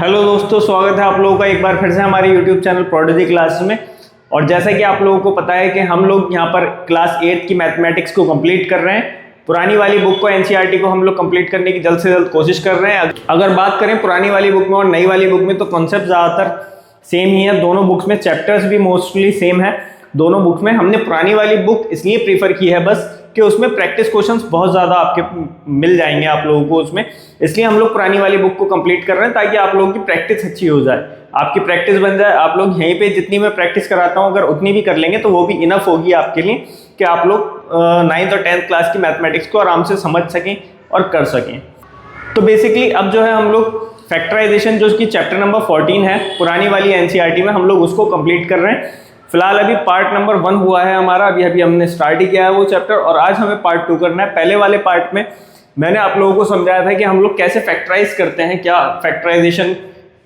Hello दोस्तों, स्वागत है आप लोगों का एक बार फिर से हमारे YouTube चैनल प्रोडिजी क्लासेस में। और जैसा कि आप लोगों को पता है कि हम लोग यहाँ पर क्लास 8 की मैथमेटिक्स को कंप्लीट कर रहे हैं। पुरानी वाली बुक को एनसीईआरटी को हम लोग कंप्लीट करने की जल्द से जल्द कोशिश कर रहे हैं। अगर बात करें पुरानी वाली बुक में और नई वाली बुक में तो कॉन्सेप्ट ज़्यादातर सेम ही है। दोनों बुक्स में चैप्टर्स भी मोस्टली सेम है। दोनों बुक में हमने पुरानी वाली बुक इसलिए प्रीफर की है बस कि उसमें प्रैक्टिस क्वेश्चंस बहुत ज़्यादा आपके मिल जाएंगे आप लोगों को उसमें, इसलिए हम लोग पुरानी वाली बुक को कंप्लीट कर रहे हैं ताकि आप लोगों की प्रैक्टिस अच्छी हो जाए, आपकी प्रैक्टिस बन जाए। आप लोग यहीं पे जितनी मैं प्रैक्टिस कराता हूँ अगर उतनी भी कर लेंगे तो वो भी इनफ होगी आपके लिए कि आप लोग 9th और 10th क्लास की मैथमेटिक्स को आराम से समझ सकें और कर सकें। तो बेसिकली अब जो है हम लोग फैक्टराइजेशन जो कि चैप्टर नंबर 14 है पुरानी वाली एनसीईआरटी में, हम लोग उसको कंप्लीट कर रहे हैं। फिलहाल अभी पार्ट नंबर 1 हुआ है हमारा, अभी हमने स्टार्ट ही किया है वो चैप्टर, और आज हमें पार्ट 2 करना है। पहले वाले पार्ट में मैंने आप लोगों को समझाया था कि हम लोग कैसे फैक्टराइज करते हैं, क्या फैक्टराइजेशन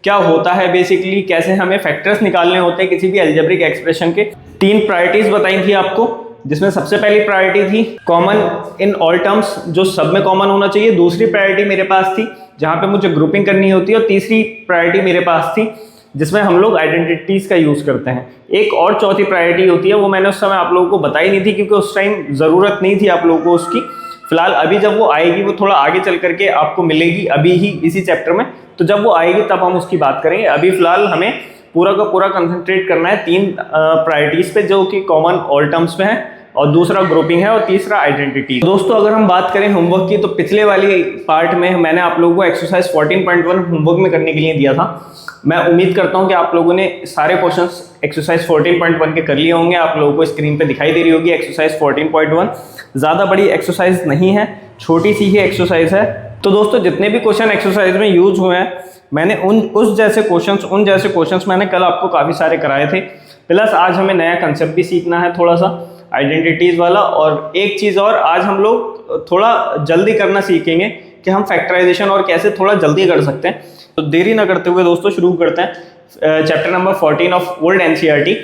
क्या होता है, बेसिकली कैसे हमें फैक्टर्स निकालने होते हैं किसी भी अलजेब्रिक एक्सप्रेशन के। 3 प्रायोरिटीज बताई थी आपको, जिसमें सबसे पहली प्रायोरिटी थी कॉमन इन ऑल टर्म्स, जो सब में कॉमन होना चाहिए। दूसरी प्रायोरिटी मेरे पास थी जहाँ पे मुझे ग्रुपिंग करनी होती है, और तीसरी प्रायोरिटी मेरे पास थी जिसमें हम लोग आइडेंटिटीज का यूज करते हैं। एक और चौथी प्रायोरिटी होती है, वो मैंने उस समय आप लोगों को बताई नहीं थी क्योंकि उस टाइम जरूरत नहीं थी आप लोगों को उसकी। फिलहाल अभी जब वो आएगी वो थोड़ा आगे चल करके आपको मिलेगी, अभी ही इसी चैप्टर में, तो जब वो आएगी तब हम उसकी बात करेंगे। अभी फिलहाल हमें पूरा का पूरा कंसंट्रेट करना है 3 प्रायोरिटीज पे, जो कि कॉमन ऑल टर्म्स में है, और दूसरा ग्रुपिंग है, और तीसरा आइडेंटिटी। दोस्तों अगर हम बात करें होमवर्क की, तो पिछले वाली पार्ट में मैंने आप लोगों को एक्सरसाइज 14.1 होमवर्क में करने के लिए दिया था। मैं उम्मीद करता हूं कि आप लोगों ने सारे क्वेश्चंस एक्सरसाइज 14.1 के कर लिए होंगे। आप लोगों को स्क्रीन पे दिखाई दे रही होगी एक्सरसाइज 14.1। ज़्यादा बड़ी एक्सरसाइज नहीं है, छोटी सी ही एक्सरसाइज है। तो दोस्तों जितने भी क्वेश्चन एक्सरसाइज में यूज हुए हैं, मैंने उन जैसे क्वेश्चंस मैंने कल आपको काफ़ी सारे कराए थे। प्लस आज हमें नया कंसेप्ट भी सीखना है थोड़ा सा आइडेंटिटीज वाला, और एक चीज़ और, आज हम लोग थोड़ा जल्दी करना सीखेंगे कि हम फैक्टराइजेशन और कैसे थोड़ा जल्दी कर सकते हैं। तो देरी ना करते हुए दोस्तों शुरू करते हैं chapter number 14 of old NCERT,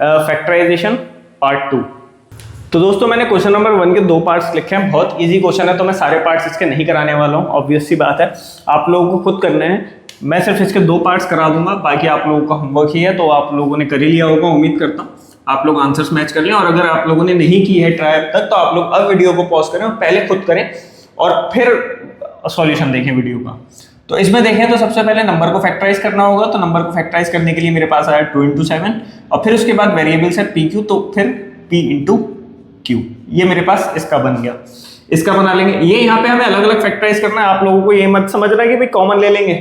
factorization part 2। तो दोस्तों मैंने क्वेश्चन नंबर 1 के 2 पार्ट्स लिखे हैं। बहुत इजी क्वेश्चन है तो मैं सारे पार्ट्स इसके नहीं कराने वाला हूँ, ऑब्वियस सी बात है, आप लोगों को खुद करने हैं। मैं सिर्फ इसके 2 पार्ट्स करा दूंगा, बाकी आप लोगों का होमवर्क ही है, तो आप लोगों ने कर ही लिया होगा। उम्मीद करता हूँ आप लोग आंसर्स मैच कर लें, और अगर आप लोगों ने नहीं की है ट्राई अब तक, तो आप लोग अब वीडियो को पॉज करें और पहले खुद करें और फिर सॉल्यूशन देखें वीडियो का। तो इसमें देखें तो सबसे पहले नंबर को फैक्टराइज करना होगा। तो नंबर को फैक्टराइज करने के लिए मेरे पास आया 2 × 7, और फिर उसके बाद वेरिएबल्स है पी क्यू, तो फिर p × q, ये मेरे पास इसका बन गया। इसका बना लेंगे। ये यहाँ पे हमें अलग अलग फैक्टराइज करना है। आप लोगों को ये मत समझना कि भाई कॉमन ले लेंगे,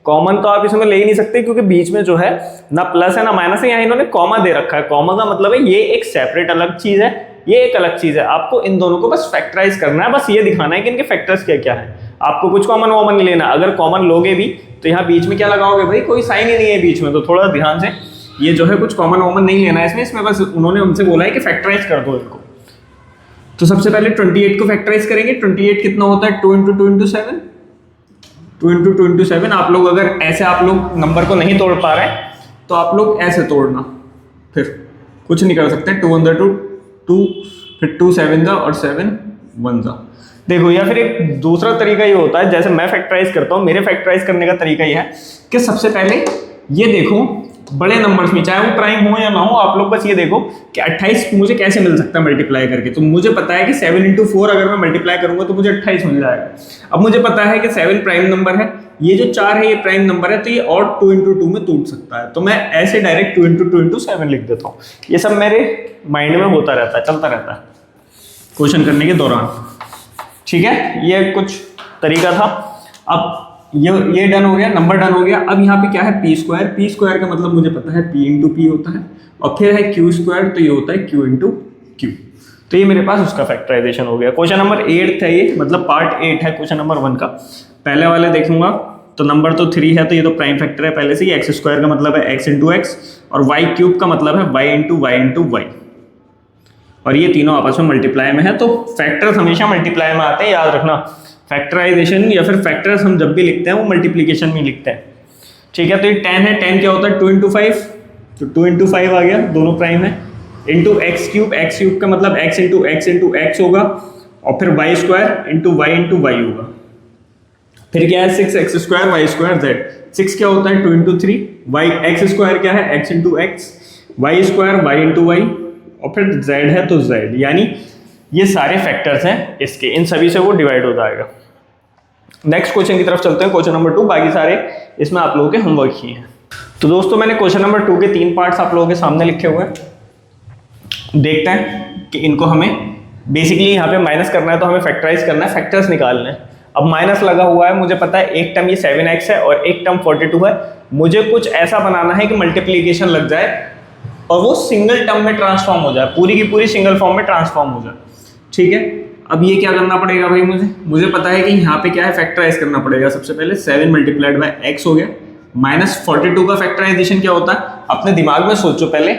कॉमन तो आप इसमें ले ही नहीं सकते क्योंकि बीच में जो है ना प्लस है ना माइनस है। यहाँ इन्होंने कॉमा दे रखा है। कॉमा का मतलब है ये एक सेपरेट अलग चीज है, ये एक अलग चीज है। आपको इन दोनों को बस फैक्टराइज करना है, बस ये दिखाना है कि इनके फैक्टर्स क्या क्या है। आपको कुछ कॉमन वॉमन नहीं लेना। अगर कॉमन लोगे भी तो यहाँ बीच में क्या लगाओगे भाई, कोई साइन ही नहीं है बीच में, तो थोड़ा ध्यान से ये जो है कुछ कॉमन वॉमन नहीं लेना है इसमें बस उन्होंने उनसे बोला है कि फैक्टराइज कर दो इनको। तो सबसे पहले 28 को फैक्टराइज करेंगे। 28 कितना होता है, 2 × 2 × 7, 2 × 2 × 7। आप लोग अगर ऐसे आप लोग नंबर को नहीं तोड़ पा रहे तो आप लोग ऐसे तोड़ना, फिर कुछ नहीं कर सकते। 2 × 2 2, फिर 2 × 7 और 7 1 जा। देखो, या फिर एक दूसरा तरीका ये होता है, जैसे मैं फैक्टराइज करता हूँ, मेरे फैक्टराइज करने का तरीका ये है कि सबसे पहले ये देखो बड़े नंबर्स में, चाहे वो प्राइम हो या ना हो, आप लोग बस ये देखो कि 28 मुझे कैसे मिल सकता है मल्टीप्लाई करके। तो मुझे पता है कि 7 × 4 अगर मैं मल्टीप्लाई करूंगा तो मुझे 28 मिल जाएगा। अब मुझे पता है कि 7 प्राइम नंबर है, ये जो 4 है ये प्राइम नंबर है, तो ये और 2 × 2 में टूट सकता है। तो मैं ऐसे डायरेक्ट 2 × 2 × 7 लिख देता हूँ। ये सब मेरे माइंड में होता रहता है, चलता रहता है क्वेश्चन करने के दौरान। ठीक है, ये कुछ तरीका था। अब ये डन हो गया, नंबर डन हो गया। अब यहाँ पे क्या है, p स्क्वायर। p स्क्वायर का मतलब मुझे पता है p × p होता है, और फिर है q स्क्वायर, तो ये होता है q × q। तो ये मेरे पास उसका फैक्टराइजेशन हो गया। क्वेश्चन नंबर 8 है ये, मतलब पार्ट 8 है क्वेश्चन नंबर 1 का। पहले वाले देखूंगा तो नंबर तो 3 है, तो ये तो प्राइम फैक्टर है पहले से ही। x स्क्वायर का मतलब है x × x, और y क्यूब का मतलब है y × y, और ये तीनों आपस में मल्टीप्लाई में है। तो फैक्टर्स हमेशा मल्टीप्लाई में आते हैं, याद रखना। फैक्टराइजेशन या फिर फैक्टर्स हम जब भी लिखते हैं वो मल्टीप्लिकेशन में लिखते हैं। ठीक है, तो ये 10 है, 10 क्या होता है, 2 × 5, तो 2 × 5 आ गया, दोनों प्राइम है। इंटू x क्यूब का मतलब x × x होगा, और फिर y² × y × y होगा। फिर क्या है 6x² y² z, 6 क्या होता है 2 इंटू 3, वाई एक्स स्क्वायर क्या है x into x, y square y into y, और फिर z है तो z, यानी ये सारे फैक्टर्स हैं इसके, इन सभी से वो डिवाइड हो जाएगा। नेक्स्ट क्वेश्चन की तरफ चलते हैं, क्वेश्चन नंबर 2, बाकी सारे इसमें आप लोगों के होमवर्क ही हैं। तो दोस्तों मैंने क्वेश्चन नंबर 2 के 3 पार्ट्स आप लोगों के सामने लिखे हुए हैं, देखते हैं कि इनको हमें बेसिकली यहाँ पे माइनस करना है तो हमें फैक्टराइज करना है, फैक्टर्स निकालने हैं। अब माइनस लगा हुआ है, मुझे पता है एक टर्म ये 7x है और एक टर्म 42 है, मुझे कुछ ऐसा बनाना है कि मल्टीप्लीकेशन लग जाए और वो सिंगल टर्म में ट्रांसफॉर्म हो जाए, पूरी की पूरी सिंगल फॉर्म में ट्रांसफॉर्म हो जाए, ठीक है। अब ये क्या करना पड़ेगा भाई, मुझे पता है कि यहाँ पे क्या है, फैक्टराइज करना पड़ेगा। सबसे पहले 7 मल्टीप्लाइड बाय x हो गया, माइनस 42 का फैक्टराइजेशन क्या होता है, अपने दिमाग में सोचो पहले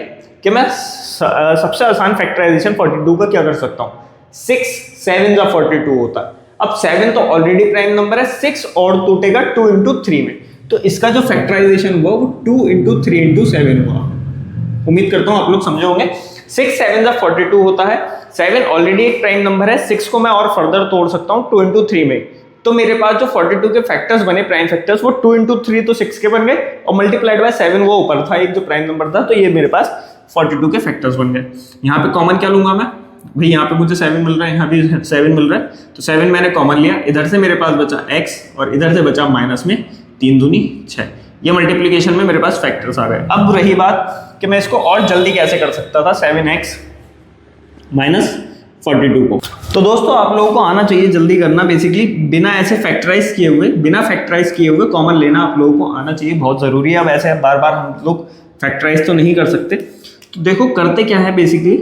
कि मैं सबसे आसान फैक्टराइजेशन 42 का क्या कर सकता हूँ, 6 7 का 42 होता है। अब 7 तो ऑलरेडी प्राइम नंबर है, 6 और टूटेगा 2 इंटू 3 में, तो इसका जो फैक्टराइजेशन हुआ वो 2 इंटू 3 इंटू 7 हुआ। उम्मीद करता हूँ आप लोग समझे होंगे। 6 7 का 42 होता है, 7 ऑलरेडी एक प्राइम नंबर है, 6 को मैं और फर्दर तोड़ सकता हूँ 2 इंटू 3 में, तो मेरे पास जो 42 के फैक्टर्स बने प्राइम फैक्टर्स वो 2 इंटू 3 तो 6 के बन गए और मल्टीप्लाइड बाय 7 वो ऊपर था एक जो प्राइम नंबर था, तो ये मेरे पास 42 के फैक्टर्स बन गए। यहाँ पे कॉमन क्या लूंगा मैं भाई, यहाँ पे मुझे 7 मिल रहा है, यहाँ भी 7 मिल रहा है, तो 7 मैंने कॉमन लिया, इधर से मेरे पास बचा x और इधर से बचा माइनस में 3 दूनी 6, ये मल्टीप्लीकेशन में मेरे पास फैक्टर्स आ गए। अब रही बात कि मैं इसको और जल्दी कैसे कर सकता था 7x माइनस 42 को, तो दोस्तों आप लोगों को आना चाहिए जल्दी करना, बेसिकली बिना ऐसे फैक्टराइज किए हुए कॉमन लेना आप लोगों को आना चाहिए, बहुत ज़रूरी है। अब ऐसे बार बार हम लोग फैक्टराइज तो नहीं कर सकते, तो देखो करते क्या है, बेसिकली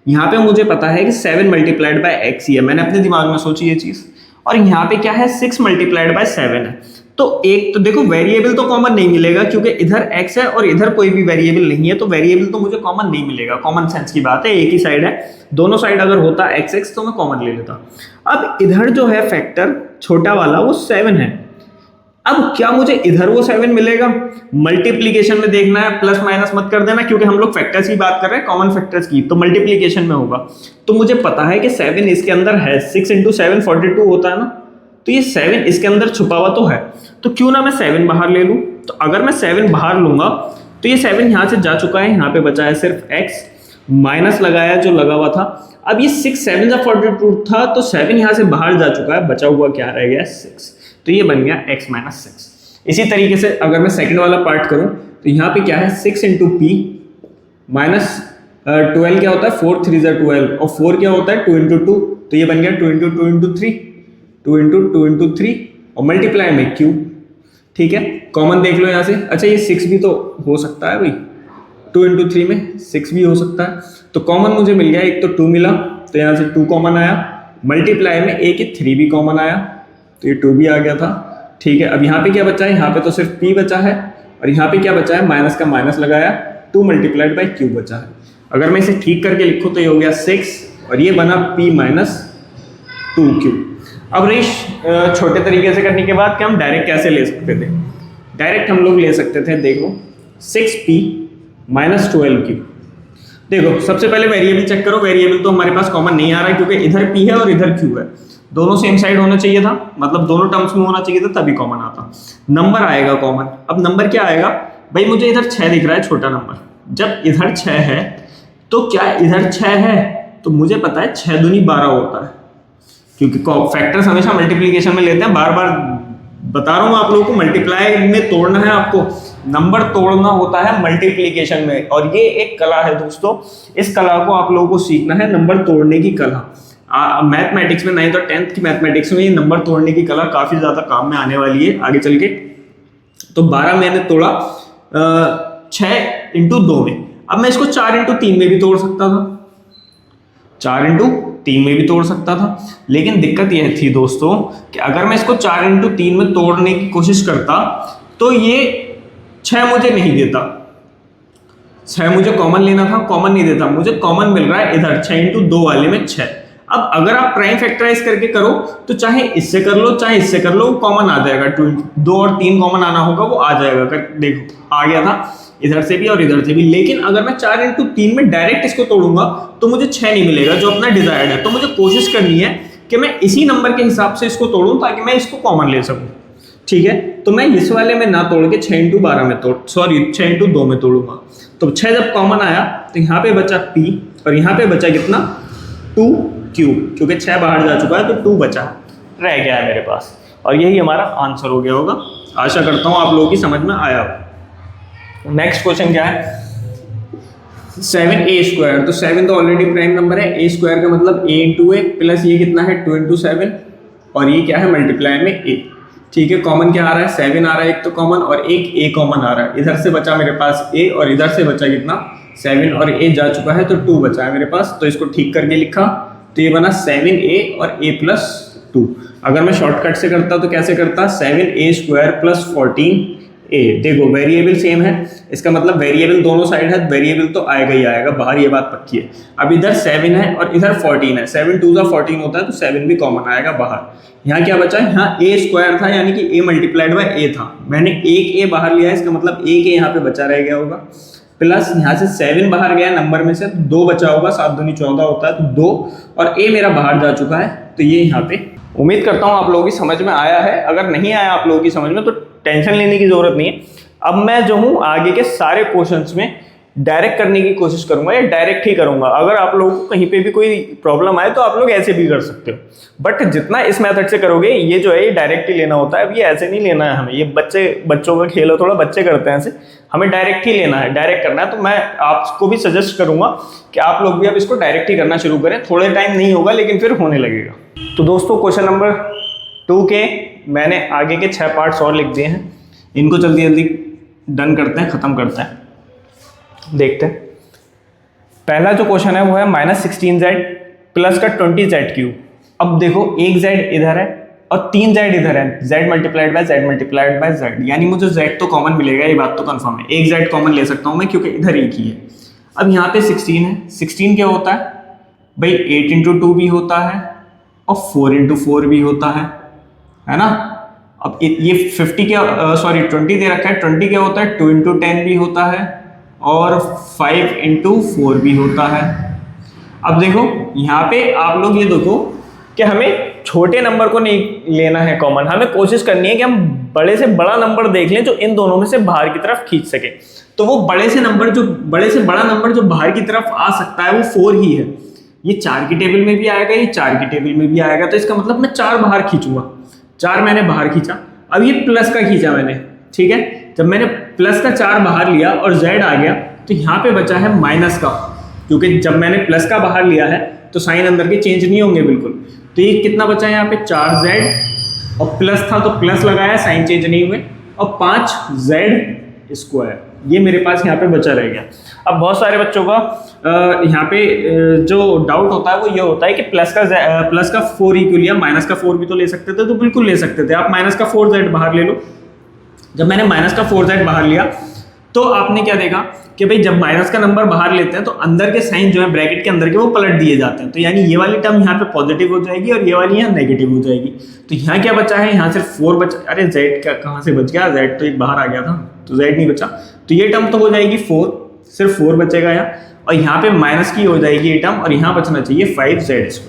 यहाँ पे मुझे पता है कि 7 मल्टीप्लाइड बाय एक्स ही है, मैंने अपने दिमाग में सोची ये चीज़, और यहाँ पे क्या है 6 मल्टीप्लाइड बाय 7 है, तो एक तो देखो वेरिएबल तो कॉमन नहीं मिलेगा क्योंकि इधर x है और इधर कोई भी वेरिएबल नहीं है, तो वेरिएबल तो मुझे कॉमन नहीं मिलेगा, कॉमन सेंस की बात है, एक ही साइड है, दोनों साइड अगर होता x तो मैं कॉमन ले लेता। अब इधर जो है फैक्टर छोटा वाला वो 7 है, अब क्या मुझे इधर वो 7 मिलेगा, मल्टीप्लीकेशन में देखना है, प्लस माइनस मत कर देना क्योंकि हम लोग फैक्टर्स की बात कर रहे हैं, कॉमन फैक्टर्स की, तो मल्टीप्लीकेशन में होगा, तो मुझे पता है कि 7 इसके अंदर है, 6 इंटू 7 42 होता है ना, तो ये 7 इसके अंदर छुपा हुआ तो है, तो क्यों ना मैं 7 बाहर ले लूं, तो अगर मैं 7 बाहर लूंगा तो ये 7 यहाँ से जा चुका है, यहाँ पे बचा है सिर्फ x, माइनस लगाया जो लगा हुआ था, अब ये 6 7 का 42 था तो 7 यहाँ से बाहर जा चुका है, बचा हुआ क्या रह गया 6, तो ये बन गया x माइनस 6। इसी तरीके से अगर मैं सेकंड वाला पार्ट करूं तो यहाँ पे क्या है 6 इंटू पी माइनस 12 क्या होता है 4 3 12 और 4 क्या होता है 2 इंटू 2, तो ये बन गया 2 इंटू 2 इंटू 3 2 इंटू 2 इंटू 3 और मल्टीप्लाई में क्यू, ठीक है। कॉमन देख लो यहाँ से, अच्छा ये 6 भी तो हो सकता है भाई, 2 इंटू 3 में 6 भी हो सकता है, तो कॉमन मुझे मिल गया, एक तो 2 मिला तो यहाँ से 2 कॉमन आया, मल्टीप्लाई में एक 3 भी कॉमन आया तो ये 2 भी आ गया था, ठीक है। अब यहाँ पे क्या बचा है, यहाँ पे तो सिर्फ p बचा है और यहाँ पे क्या बचा है, माइनस का माइनस लगाया, 2 मल्टीप्लाइड बाई q बचा है। अगर मैं इसे ठीक करके लिखूँ तो ये हो गया 6 और ये बना p माइनस 2q। अब रही छोटे तरीके से करने के बाद कि हम डायरेक्ट कैसे ले सकते थे, डायरेक्ट हम लोग ले सकते थे, देखो 6p माइनस 12q। देखो सबसे पहले वेरिएबल चेक करो, वेरिएबल तो हमारे पास कॉमन नहीं आ रहा है क्योंकि इधर p है और इधर q है, दोनों सेम साइड होना चाहिए था, मतलब दोनों टर्म्स में होना चाहिए था तभी कॉमन आता, नंबर आएगा कॉमन। अब नंबर क्या आएगा भाई, मुझे इधर 6 दिख रहा है छोटा नंबर, जब इधर 6 है तो क्या इधर 6 है, तो मुझे पता है 6 दूनी 12 होता है, क्योंकि फैक्टर्स हमेशा मल्टीप्लीकेशन में लेते हैं, बार बार बता रहा हूँ आप लोगों को, मल्टीप्लाई में तोड़ना है आपको, नंबर तोड़ना होता है मल्टीप्लीकेशन में, और ये एक कला है दोस्तों, इस कला को आप लोगों को सीखना है, नंबर तोड़ने की कला। मैथमेटिक्स में 9th और 10th की मैथमेटिक्स में ये नंबर तोड़ने की कला काफ़ी ज़्यादा काम में आने वाली है आगे चल के। तो 12 मैंने तोड़ा 6 इंटू 2 में, अब मैं इसको 4 इंटू 3 में भी तोड़ सकता था, 4 इंटू 3 में भी तोड़ सकता था, लेकिन दिक्कत यह थी दोस्तों कि अगर मैं इसको 4 इंटू 3 में तोड़ने की कोशिश करता तो ये 6 मुझे नहीं देता, 6 मुझे कॉमन लेना था, कॉमन नहीं देता, मुझे कॉमन मिल रहा है इधर 6 इंटू 2 वाले में 6। अब अगर आप प्राइम फैक्टराइज करके करो तो चाहे इससे कर लो चाहे इससे कर लो, कॉमन आ जाएगा, 2 और 3 कॉमन आना होगा वो आ जाएगा, देखो आ गया था इधर से भी और इधर से भी। लेकिन अगर मैं 4 इंटू 3 में डायरेक्ट इसको तोड़ूंगा तो मुझे 6 नहीं मिलेगा जो अपना डिजायर्ड है, तो मुझे कोशिश करनी है कि मैं इसी नंबर के हिसाब से इसको तोड़ूं ताकि मैं इसको कॉमन ले सकूं। ठीक है, तो मैं इस वाले में ना तोड़ के 6 इंटू 12 में 6 इंटू 2 में तोड़ूंगा। तो 6 जब कॉमन आया तो यहाँ पे बचा p और यहाँ पे बचा कितना 2 क्यूब, क्योंकि 6 बाहर जा चुका है तो 2 बचा रह गया है मेरे पास, और यही हमारा आंसर हो गया होगा। आशा करता हूँ आप लोगों की समझ में आया हो। नेक्स्ट क्वेश्चन क्या है, 7a²। तो 7 तो ऑलरेडी प्राइम नंबर है, a² का मतलब a इंटू ए प्लस ये कितना है 2 इंटू 7 और ये क्या है मल्टीप्लाई में a। ठीक है, कॉमन क्या आ रहा है 7 आ रहा है एक तो कॉमन, और एक a कॉमन आ रहा है। इधर से बचा मेरे पास a और इधर से बचा कितना 7 और a जा चुका है तो 2 बचा है मेरे पास। तो इसको ठीक करके लिखा तो ये बना 7a और a प्लस 2। अगर मैं शॉर्टकट से करता तो कैसे करता 7a² प्लस 14a। देखो वेरिएबल सेम है, इसका मतलब वेरिएबल दोनों साइड है, वेरिएबल तो आएगा ही आएगा बाहर, ये बात पक्की है। अब इधर 7 है और इधर 14 है, 7 2 14 होता है तो 7 भी कॉमन आएगा बाहर। यहाँ क्या बचा, यहाँ a² था यानी कि a मल्टीप्लाइड बाय a था, मैंने एक a बाहर लिया है, इसका मतलब एक a यहाँ पे बचा रह गया होगा, प्लस यहाँ से 7 बाहर गया नंबर में से 2 बचा होगा, 7 दूनी 14 होता है तो 2, और a मेरा बाहर जा चुका है तो ये यहाँ पे। उम्मीद करता हूँ आप लोगों की समझ में आया है। अगर नहीं आया आप लोगों की समझ में तो टेंशन लेने की जरूरत नहीं है। अब मैं जो हूँ आगे के सारे क्वेश्चंस में डायरेक्ट करने की कोशिश करूंगा या डायरेक्ट ही करूंगा। अगर आप लोगों को कहीं पे भी कोई प्रॉब्लम आए तो आप लोग ऐसे भी कर सकते हो, बट जितना इस मेथड से करोगे ये जो है ये डायरेक्ट ही लेना होता है। अब ये ऐसे नहीं लेना है हमें, ये बच्चों का खेल है, थोड़ा बच्चे करते हैं ऐसे, हमें डायरेक्ट ही लेना है, डायरेक्ट करना है। तो मैं आपको भी सजेस्ट करूंगा कि आप लोग भी अब इसको डायरेक्ट ही करना शुरू करें। थोड़े टाइम नहीं होगा लेकिन फिर होने लगेगा। तो दोस्तों क्वेश्चन नंबर 2 के मैंने आगे के 6 पार्ट्स और लिख दिए हैं, इनको जल्दी जल्दी डन करते हैं, खत्म करते हैं। देखते हैं पहला जो क्वेश्चन है वो है -16z प्लस का 20z³। अब देखो एक z इधर है और 3z इधर है, z मल्टीप्लाइड बाय z, यानी मुझे z तो कॉमन मिलेगा, ये बात तो कंफर्म है। एक z कॉमन ले सकता हूं मैं क्योंकि इधर एक ही है। अब यहाँ पे 16 है, 16 क्या होता है भाई 8 इंटू 2 भी होता है और 4 इंटू 4 भी होता है ना। अब ये 50 क्या 20 दे रखा है, 20 क्या होता है 2 इंटू 10 भी होता है और 5 इंटू 4 भी होता है। अब देखो यहाँ पे आप लोग ये देखो कि हमें छोटे नंबर को नहीं लेना है कॉमन, हमें कोशिश करनी है कि हम बड़े से बड़ा नंबर देख लें जो इन दोनों में से बाहर की तरफ खींच सके। तो वो बड़े से बड़ा नंबर जो बाहर की तरफ आ सकता है वो 4 ही है। ये 4 की टेबल में भी आएगा, ये 4 की टेबल में भी आएगा, तो इसका मतलब मैं 4 बाहर खींचूंगा। 4 मैंने बाहर खींचा। अब ये प्लस का खींचा मैंने, ठीक है, जब मैंने प्लस का 4 बाहर लिया और z आ गया तो यहाँ पे बचा है माइनस का, क्योंकि जब मैंने प्लस का बाहर लिया है तो साइन अंदर के चेंज नहीं होंगे बिल्कुल। तो ये कितना बचा है यहाँ पे 4z और प्लस था तो प्लस लगाया, साइन चेंज नहीं हुए, और 5z², ये मेरे पास यहाँ पे बचा रह गया। अब बहुत सारे बच्चों का यहाँ पे जो डाउट होता है वो ये होता है कि प्लस का 4 ही क्यों लिया, माइनस का 4 भी तो ले सकते थे। तो बिल्कुल ले सकते थे, आप माइनस का 4z बाहर ले लो। जब मैंने माइनस का 4z बाहर लिया तो आपने क्या देखा कि भाई जब माइनस का नंबर बाहर लेते हैं तो अंदर के साइन जो है ब्रैकेट के अंदर के वो पलट दिए जाते हैं। तो यानी ये वाली टर्म यहाँ पे पॉजिटिव हो जाएगी और ये वाली यहाँ नेगेटिव हो जाएगी। तो यहाँ क्या बचा है, यहाँ सिर्फ 4 बचा। अरे z क्या कहाँ से बच गया, z तो एक बाहर आ गया था तो z नहीं बचा, तो ये टर्म तो हो जाएगी 4, सिर्फ 4 बचेगा यहाँ, और यहाँ पे माइनस की हो जाएगी ये टर्म, और यहाँ बचना चाहिए 5z²।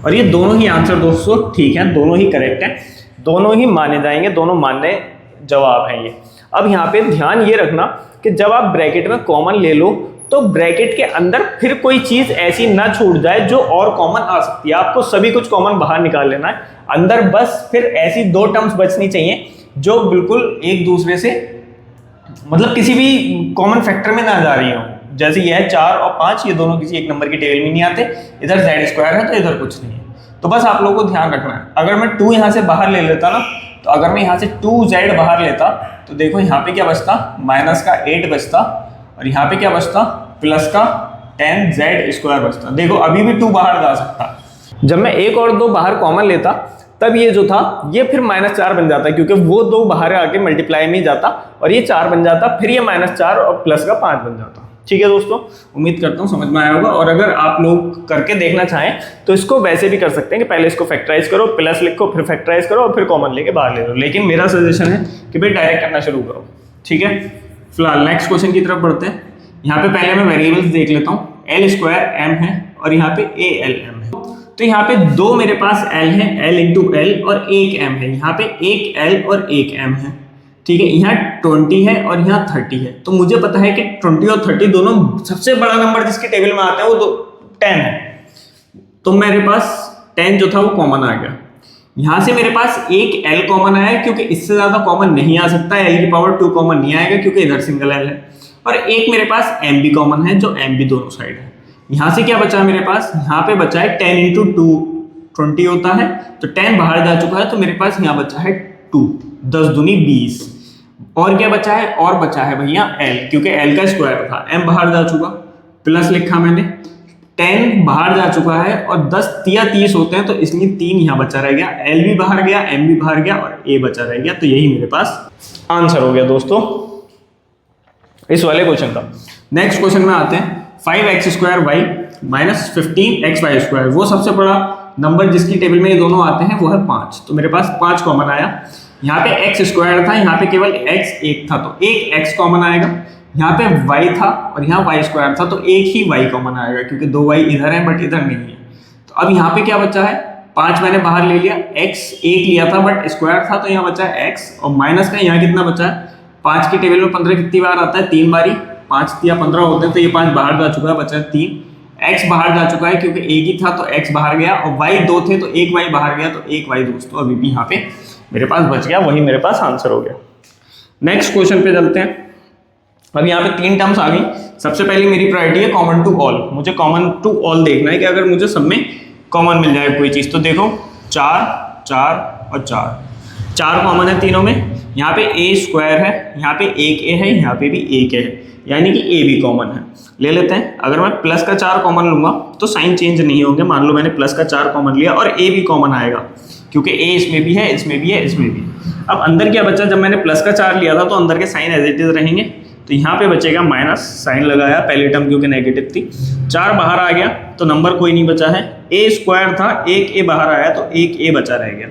और ये दोनों ही आंसर दोस्तों ठीक है, दोनों ही करेक्ट है, दोनों ही माने जाएंगे, दोनों मान्य जवाब हैं ये। अब यहाँ पे ध्यान ये रखना कि जब आप ब्रैकेट में कॉमन ले लो तो ब्रैकेट के अंदर फिर कोई चीज ऐसी ना छूट जाए जो और कॉमन आ सकती है। आपको सभी कुछ कॉमन बाहर निकाल लेना है अंदर, बस फिर ऐसी 2 टर्म्स बचनी चाहिए जो बिल्कुल एक दूसरे से मतलब किसी भी कॉमन फैक्टर में ना जा रही हो। जैसे ये है 4 और 5, ये दोनों किसी एक नंबर की टेबल में नहीं आते, इधर z² है तो इधर कुछ नहीं है। तो बस आप लोगों को ध्यान रखना है। अगर मैं 2 यहाँ से बाहर ले लेता ना, तो अगर मैं यहाँ से 2z बाहर लेता तो देखो यहाँ पे क्या बचता, माइनस का 8 बचता, और यहाँ पे क्या बचता, प्लस का 10z² बचता। देखो अभी भी 2 बाहर जा सकता। जब मैं 1 और 2 बाहर कॉमन लेता तब ये जो था ये फिर -4 बन जाता, क्योंकि वो 2 बाहर आके मल्टीप्लाई में जाता और ये 4 बन जाता, फिर ये -4 और प्लस का 5 बन जाता। ठीक है दोस्तों, उम्मीद करता हूँ समझ में आया होगा। और अगर आप लोग करके देखना चाहें तो इसको वैसे भी कर सकते हैं कि पहले इसको फैक्टराइज करो, प्लस लिखो, फिर फैक्टराइज करो और फिर कॉमन लेके बाहर ले लो। लेकिन मेरा सजेशन है कि भाई डायरेक्ट करना शुरू करो। ठीक है, फिलहाल नेक्स्ट क्वेश्चन की तरफ बढ़ते हैं। यहाँ पे पहले मैं वेरिएबल्स देख लेता हूँ। L² m है और यहाँ पे ALM है। तो यहाँ पे दो मेरे पास L है, L इंटू एल, और एक M है। यहाँ पे एक L और एक M है, ठीक है। यहाँ 20 है और यहाँ 30 है। तो मुझे पता है कि 20 और 30 दोनों सबसे बड़ा नंबर जिसके टेबल में आता है वो 10 है। तो मेरे पास 10 जो था वो कॉमन आ गया। यहाँ से मेरे पास एक L कॉमन आया क्योंकि इससे ज्यादा कॉमन नहीं आ सकता, L की पावर 2 कॉमन नहीं आएगा क्योंकि इधर सिंगल L है। और एक मेरे पास M भी कॉमन है, जो M भी दोनों साइड है। यहाँ से क्या बचा है मेरे पास, यहाँ पे बचा है 10 इंटू 2 20 होता है, तो 10 बाहर जा चुका है, तो मेरे पास यहाँ बचा है 2, 10 दूनी 20। और क्या बचा है, और बचा है भैया L, क्योंकि L का स्क्वायर था। M बाहर जा चुका, प्लस लिखा मैंने, 10 बाहर जा चुका है, और 10 तिया 30 होते हैं, तो इसलिए 3 यहाँ बचा रह गया। L भी बाहर गया, M भी बाहर गया, और A बचा रह गया। तो यही मेरे पास आंसर हो गया दोस्तों इस वाले क्वेश्चन का। नेक्स्ट क्वेश्चन में आते हैं। 5x² y माइनस 15xy², वो सबसे बड़ा नंबर जिसकी टेबल में ये दोनों आते हैं वो है 5। तो मेरे पास 5 कॉमन आया। यहाँ पे x² था, यहाँ पे केवल x एक था, तो एक x कॉमन आएगा। यहाँ पे y था और यहाँ y² था, तो एक ही y कॉमन आएगा क्योंकि 2 y इधर है बट इधर नहीं है। तो अब यहाँ पे क्या बचा है, 5 मैंने बाहर ले लिया, x एक लिया था बट स्क्वायर था, तो यहाँ बचा है x, और माइनस का यहाँ कितना बचा है, 5 की टेबल में 15 कितनी बार आता है, 3 बारी, 5 या 15 होते हैं, तो ये 5 बाहर जा चुका है, बचा है 3। x बाहर जा चुका है क्योंकि एक ही था तो x बाहर गया, और y 2 थे तो एक y बाहर गया, तो एक y दोस्तों अभी भी यहाँ पे मेरे पास बच गया, वही मेरे पास आंसर हो गया। नेक्स्ट क्वेश्चन पे चलते हैं। अब यहाँ पे 3 टर्म्स आ गई। सबसे पहले मेरी प्रायोरिटी है कॉमन टू ऑल। मुझे कॉमन टू ऑल देखना है कि अगर मुझे सब में कॉमन मिल जाए कोई चीज़। तो देखो 4 4 और 4 कॉमन है तीनों में। यहाँ पे a² है, यहाँ पे एक a है, यहाँ पे भी एक है, यानी कि a भी कॉमन है। ले लेते हैं। अगर मैं प्लस का 4 कॉमन लूंगा तो साइन चेंज नहीं होंगे। मान लो मैंने प्लस का 4 कॉमन लिया और a भी कॉमन आएगा क्योंकि a इसमें भी है, इसमें भी है, इसमें भी। अब अंदर क्या बचा, जब मैंने प्लस का 4 लिया था तो अंदर के साइन एज इट इज रहेंगे, तो यहाँ पे बचेगा माइनस, साइन लगाया, पहली टर्म क्योंकि नेगेटिव थी। 4 बाहर आ गया तो नंबर कोई नहीं बचा है। a² था, एक a बाहर आया तो एक a बचा रह गया।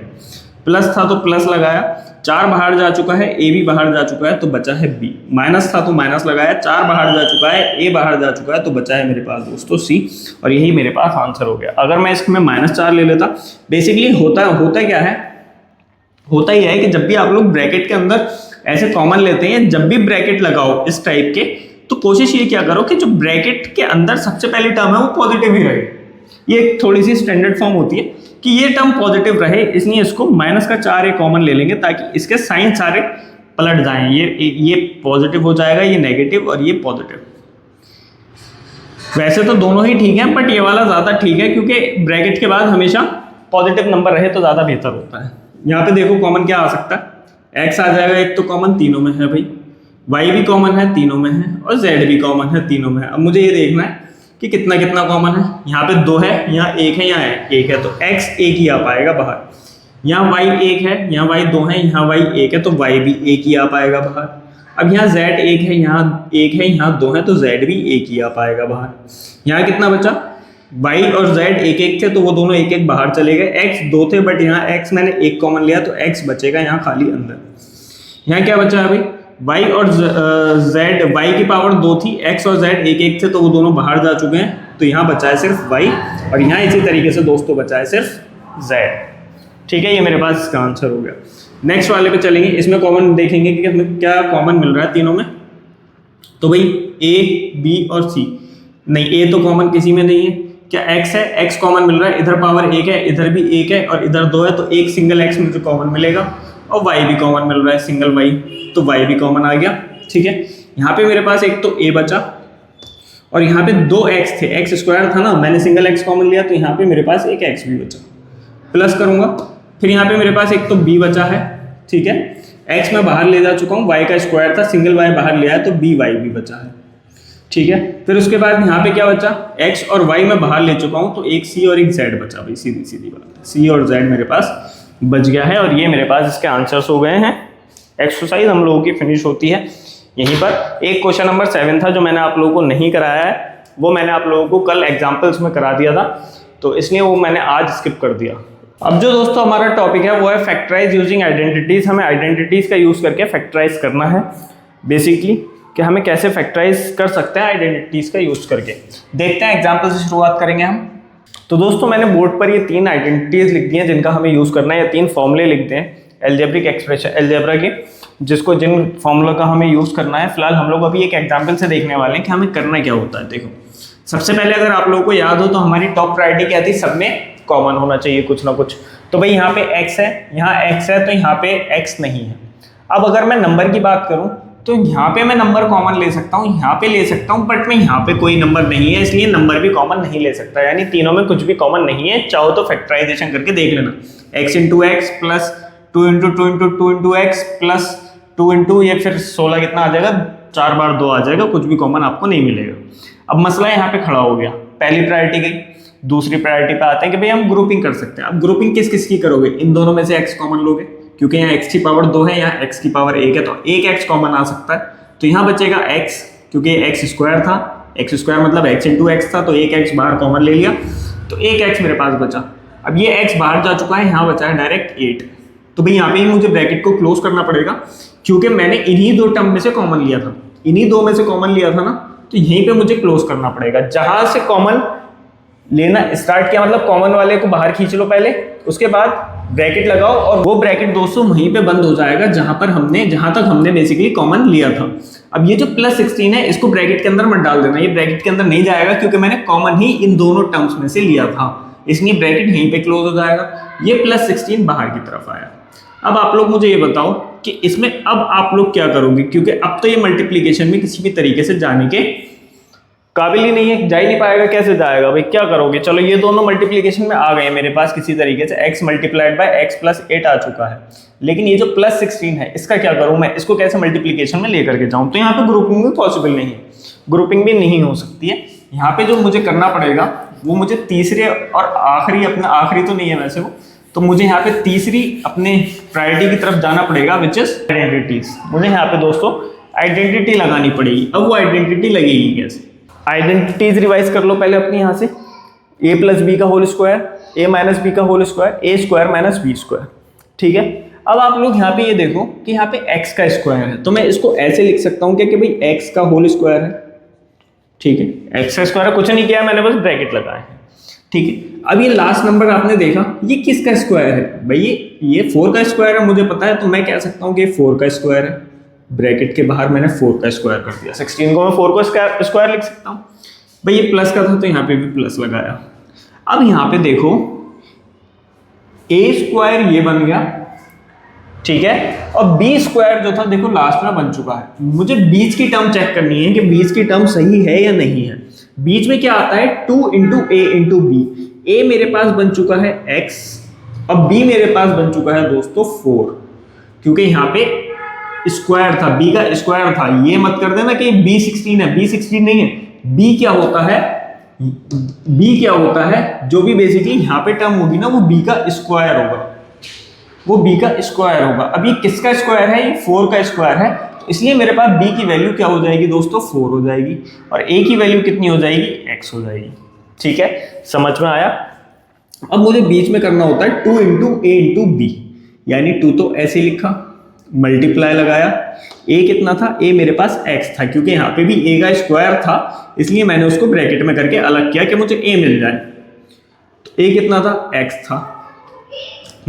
प्लस था तो प्लस लगाया, 4 बाहर जा चुका है, a भी बाहर जा चुका है तो बचा है b। माइनस था तो माइनस लगाया, 4 बाहर जा चुका है, a बाहर जा चुका है तो बचा है मेरे पास दोस्तों c, और यही मेरे पास आंसर हो गया। अगर मैं इसमें -4 ले लेता, बेसिकली होता क्या है, होता ही है कि जब भी आप लोग ब्रैकेट के अंदर ऐसे कॉमन लेते हैं, जब भी ब्रैकेट लगाओ इस टाइप के, तो कोशिश ये क्या करो कि जो ब्रैकेट के अंदर सबसे पहली टर्म है वो पॉजिटिव ही रहे। ये एक थोड़ी सी स्टैंडर्ड फॉर्म होती है कि ये टर्म पॉजिटिव रहे, इसलिए इसको -4 एक कॉमन ले लेंगे ताकि इसके साइन सारे पलट जाएं। ये पॉजिटिव हो जाएगा, ये नेगेटिव और ये पॉजिटिव। वैसे तो दोनों ही ठीक है बट ये वाला ज़्यादा ठीक है क्योंकि ब्रैकेट के बाद हमेशा पॉजिटिव नंबर रहे तो ज़्यादा बेहतर होता है। यहाँ पे देखो कॉमन क्या आ सकता है, x आ जाएगा, एक तो कॉमन तीनों में है भाई, y भी कॉमन है तीनों में है, और z भी कॉमन है तीनों में है। अब मुझे ये देखना है कि कितना कितना कॉमन है। यहाँ पे 2 है, यहाँ 1 है, यहाँ 1 है, तो x एक ही आ पाएगा बाहर। यहाँ y 1 है, यहाँ y 2 है, यहाँ y 1 है, तो y भी एक ही आ पाएगा बाहर। अब यहाँ z 1 है, यहाँ 1 है, यहाँ 2 है, तो z भी एक ही आ पाएगा बाहर। यहाँ कितना बचा, y और z 1 थे तो वो दोनों 1 बाहर चले गए। x 2 थे बट यहाँ x मैंने 1 कॉमन लिया तो x बचेगा यहाँ खाली अंदर। यहाँ क्या बचा है भाई, y और z, y की पावर 2 थी, x और z 1 थे तो वो दोनों बाहर जा चुके हैं, तो यहाँ बचा है सिर्फ y, और यहाँ इसी तरीके से दोस्तों बचा है सिर्फ z। ठीक है, ये मेरे पास इसका आंसर हो गया। नेक्स्ट वाले पे चलेंगे, इसमें कॉमन देखेंगे कि हमें क्या कॉमन मिल रहा है तीनों में। तो भाई a, b और c, नहीं a तो कॉमन किसी में नहीं है। क्या x है, x कॉमन मिल रहा है, इधर पावर 1 है, इधर भी 1 है और इधर 2 है, तो एक सिंगल x मुझे कॉमन मिलेगा, और y भी कॉमन मिल रहा है सिंगल y, तो y भी कॉमन आ गया। ठीक है, यहाँ पे मेरे पास एक तो a बचा और यहाँ पे 2x थे, x² था ना, मैंने सिंगल x कॉमन लिया तो यहाँ पे मेरे पास एक x भी बचा। प्लस करूंगा, फिर यहाँ पे मेरे पास एक तो b बचा है। ठीक है, x मैं बाहर ले जा चुका हूँ, y का स्क्वायर था, सिंगल y बाहर लिया है तो by भी बचा है। ठीक है, फिर उसके बाद यहाँ पे क्या बचा, x और y मैं बाहर ले चुका हूँ तो एक c और एक z बचा। भाई सीधी सीधी बात है, c और z मेरे पास बच गया है, और ये मेरे पास इसके आंसर्स हो गए हैं। एक्सरसाइज हम लोगों की फिनिश होती है यहीं पर। एक क्वेश्चन नंबर 7 था जो मैंने आप लोगों को नहीं कराया है, वो मैंने आप लोगों को कल एग्जाम्पल्स में करा दिया था, तो इसलिए वो मैंने आज स्किप कर दिया। अब जो दोस्तों हमारा टॉपिक है वो है फैक्टराइज यूजिंग आइडेंटिटीज। हमें आइडेंटिटीज का यूज करके फैक्टराइज करना है बेसिकली, कि हमें कैसे फैक्टराइज कर सकते हैं आइडेंटिटीज का यूज करके। देखते हैं, एग्जाम्पल से शुरुआत करेंगे हम। तो दोस्तों मैंने बोर्ड पर ये 3 आइडेंटिटीज लिख दी हैं जिनका हमें यूज करना है, या 3 फॉर्मूले लिख दें एल्जेब्रिक एक्सप्रेशन एल्जेब्रा के, जिन फॉर्मूला का हमें यूज करना है। फिलहाल हम लोग अभी एक एग्जाम्पल से देखने वाले हैं कि हमें करना क्या होता है। देखो सबसे पहले अगर आप लोगों को याद हो तो हमारी टॉप प्रायोरिटी क्या थी, सब में कॉमन होना चाहिए कुछ ना कुछ। तो भाई यहाँ पे x है, यहाँ x है, तो यहाँ पे x नहीं है। अब अगर मैं नंबर की बात करूं तो यहाँ पे मैं नंबर कॉमन ले सकता हूँ, यहाँ पे ले सकता हूँ, बट मैं यहाँ पे कोई नंबर नहीं है इसलिए नंबर भी कॉमन नहीं ले सकता, यानी तीनों में कुछ भी कॉमन नहीं है। चाहो तो फैक्टराइजेशन करके देख लेना, x into x plus 2 into 2 into 2 into x plus 2 into ये फिर 16 कितना आ जाएगा, 4 बार 2 आ जाएगा, कुछ भी कॉमन आपको नहीं मिलेगा। अब मसला यहाँ पे खड़ा हो गया, पहली प्रायोरिटी गई, दूसरी प्रायोरिटी पे आते हैं कि भाई हम ग्रुपिंग कर सकते हैं। अब ग्रुपिंग किस किस की करोगे, इन दोनों में से x कॉमन लोगे, क्योंकि यहाँ x की पावर 2 है, यहाँ x की पावर 1 है, तो एक x कॉमन आ सकता है। तो यहाँ बचेगा x, क्योंकि x स्क्वायर था, x स्क्वायर मतलब x इंटू एक्स था, तो एक x बाहर कॉमन ले लिया, तो एक x मेरे पास बचा। अब ये x बाहर जा चुका है, यहाँ बचा है डायरेक्ट 8। तो भाई यहाँ पे ही मुझे ब्रैकेट को क्लोज करना पड़ेगा, क्योंकि मैंने इन्हीं 2 टर्म में से कॉमन लिया था, इन्हीं 2 में से कॉमन लिया था ना, तो यहीं पे मुझे क्लोज करना पड़ेगा। जहां से कॉमन लेना स्टार्ट किया मतलब कॉमन वाले को बाहर खींच लो पहले, उसके बाद ब्रैकेट लगाओ, और वो ब्रैकेट दोस्तों वहीं पे बंद हो जाएगा जहां तक हमने बेसिकली कॉमन लिया था। अब ये जो प्लस 16 है इसको ब्रैकेट के अंदर मत डाल देना, ये ब्रैकेट के अंदर नहीं जाएगा, क्योंकि मैंने कॉमन ही इन दोनों टर्म्स में से लिया था, इसलिए ब्रैकेट यहीं पे क्लोज हो जाएगा। ये प्लस 16 बाहर की तरफ आया। अब आप लोग मुझे ये बताओ कि इसमें अब आप लोग क्या करोगे, क्योंकि अब तो ये मल्टीप्लीकेशन में किसी भी तरीके से जाने के काबिल ही नहीं है, जा ही नहीं पाएगा, कैसे जाएगा भाई, क्या करोगे। चलो ये दोनों मल्टीप्लीकेशन में आ गए मेरे पास किसी तरीके से, x multiplied by x plus 8 आ चुका है, लेकिन ये जो प्लस 16 है इसका क्या करूं मैं, इसको कैसे मल्टीप्लीकेशन में लेकर के जाऊं। तो यहाँ पे ग्रुपिंग भी पॉसिबल नहीं है, ग्रुपिंग भी नहीं हो सकती है। यहाँ पे जो मुझे करना पड़ेगा वो मुझे तीसरे और आखिरी, अपना आखिरी तो नहीं है वैसे वो, तो मुझे यहाँ पे तीसरी अपने प्रायोरिटी की तरफ जाना पड़ेगा, विच इज आइडेंटिटीज। मुझे यहाँ पे दोस्तों आइडेंटिटी लगानी पड़ेगी। अब वो आइडेंटिटी लगेगी कैसे, आइडेंटिटीज रिवाइज कर लो पहले अपनी यहाँ से, a प्लस बी का whole square, a minus b का whole square, a square minus b square, ठीक है। अब आप लोग यहाँ पे ये देखो कि यहाँ पे x का स्क्वायर है, तो मैं इसको ऐसे लिख सकता हूँ कि भाई x का होल स्क्वायर है, ठीक है, x का स्क्वायर है, कुछ नहीं किया मैंने, बस ब्रैकेट लगाए हैं, ठीक है। अब ये लास्ट नंबर आपने देखा, ये किसका स्क्वायर है भाई, ये 4 का स्क्वायर है, मुझे पता है, तो मैं कह सकता हूँ कि 4 का स्क्वायर है, ब्रैकेट के बाहर मैंने 4 का स्क्वायर कर दिया, 16 को मैं 4 को स्क्वायर लिख सकता हूँ। भाई ये प्लस का था तो यहाँ पे भी प्लस लगाया। अब यहाँ पे देखो a स्क्वायर ये बन गया, ठीक है, और b स्क्वायर जो था देखो लास्ट में बन चुका है। मुझे बीच की टर्म चेक करनी है कि बीच की टर्म सही है या नहीं है। बीच में क्या आता है, 2 into a into b, a मेरे पास बन चुका है x, अब b मेरे पास बन चुका है दोस्तों 4, क्योंकि यहाँ पे स्क्वायर था, b का स्क्वायर था। ये मत कर देना कि b 16 है, b 16 नहीं है, b क्या होता है, b क्या होता है, जो भी बेसिकली यहाँ पे टर्म होगी ना वो b का स्क्वायर होगा, वो b का स्क्वायर होगा। अब ये किसका स्क्वायर है, ये 4 का स्क्वायर है, तो इसलिए मेरे पास b की वैल्यू क्या हो जाएगी दोस्तों, 4 हो जाएगी, और a की वैल्यू कितनी हो जाएगी, x हो जाएगी, ठीक है, समझ में आया। अब मुझे बीच में करना होता है 2 इंटू a इंटू बी, यानी 2 तो ऐसे लिखा, मल्टीप्लाई लगाया, a कितना था, a मेरे पास x था, क्योंकि यहाँ पे भी a का स्क्वायर था, इसलिए मैंने उसको ब्रैकेट में करके अलग किया कि मुझे a मिल जाए। तो a कितना था, x था,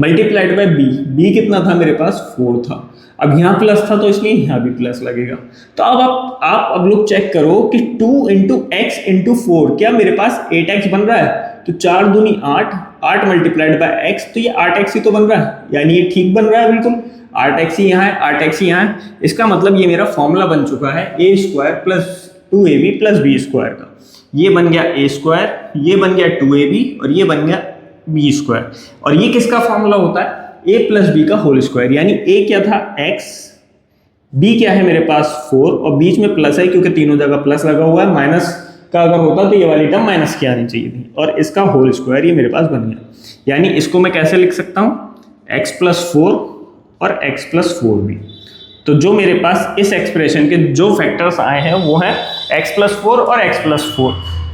मल्टीप्लाइड बाय b कितना था मेरे पास, 4 था। अब यहाँ प्लस था तो इसलिए यहाँ भी प्लस लगेगा। तो अब आप अब लोग चेक करो कि 2 इंटू एक्स इंटू 4, क्या मेरे पास 8x बन रहा है, तो 4 दूनी 8, 8 मल्टीप्लाइड बाय x, तो ये 8x ही तो बन रहा है, यानी ये ठीक बन रहा है बिल्कुल, 8x ही यहाँ है, 8x ही यहाँ है। इसका मतलब ये मेरा फॉर्मूला बन चुका है a square plus 2ab plus b square का। ये बन गया a स्क्वायर, ये बन गया 2ab, और ये बन गया b स्क्वायर। और ये किसका फॉर्मूला होता है, a प्लस बी का होल स्क्वायर, यानी a क्या था x, b क्या है मेरे पास 4, और बीच में प्लस है क्योंकि तीनों जगह प्लस लगा हुआ है, माइनस का अगर होता तो ये वाली टर्म माइनस की आनी चाहिए थी, और इसका होल स्क्वायर ये मेरे पास बन गया। यानी इसको मैं कैसे लिख सकता हूँ, x प्लस 4 और x प्लस 4b। तो जो मेरे पास इस एक्सप्रेशन के जो फैक्टर्स आए हैं वो हैं x प्लस 4 और x प्लस 4,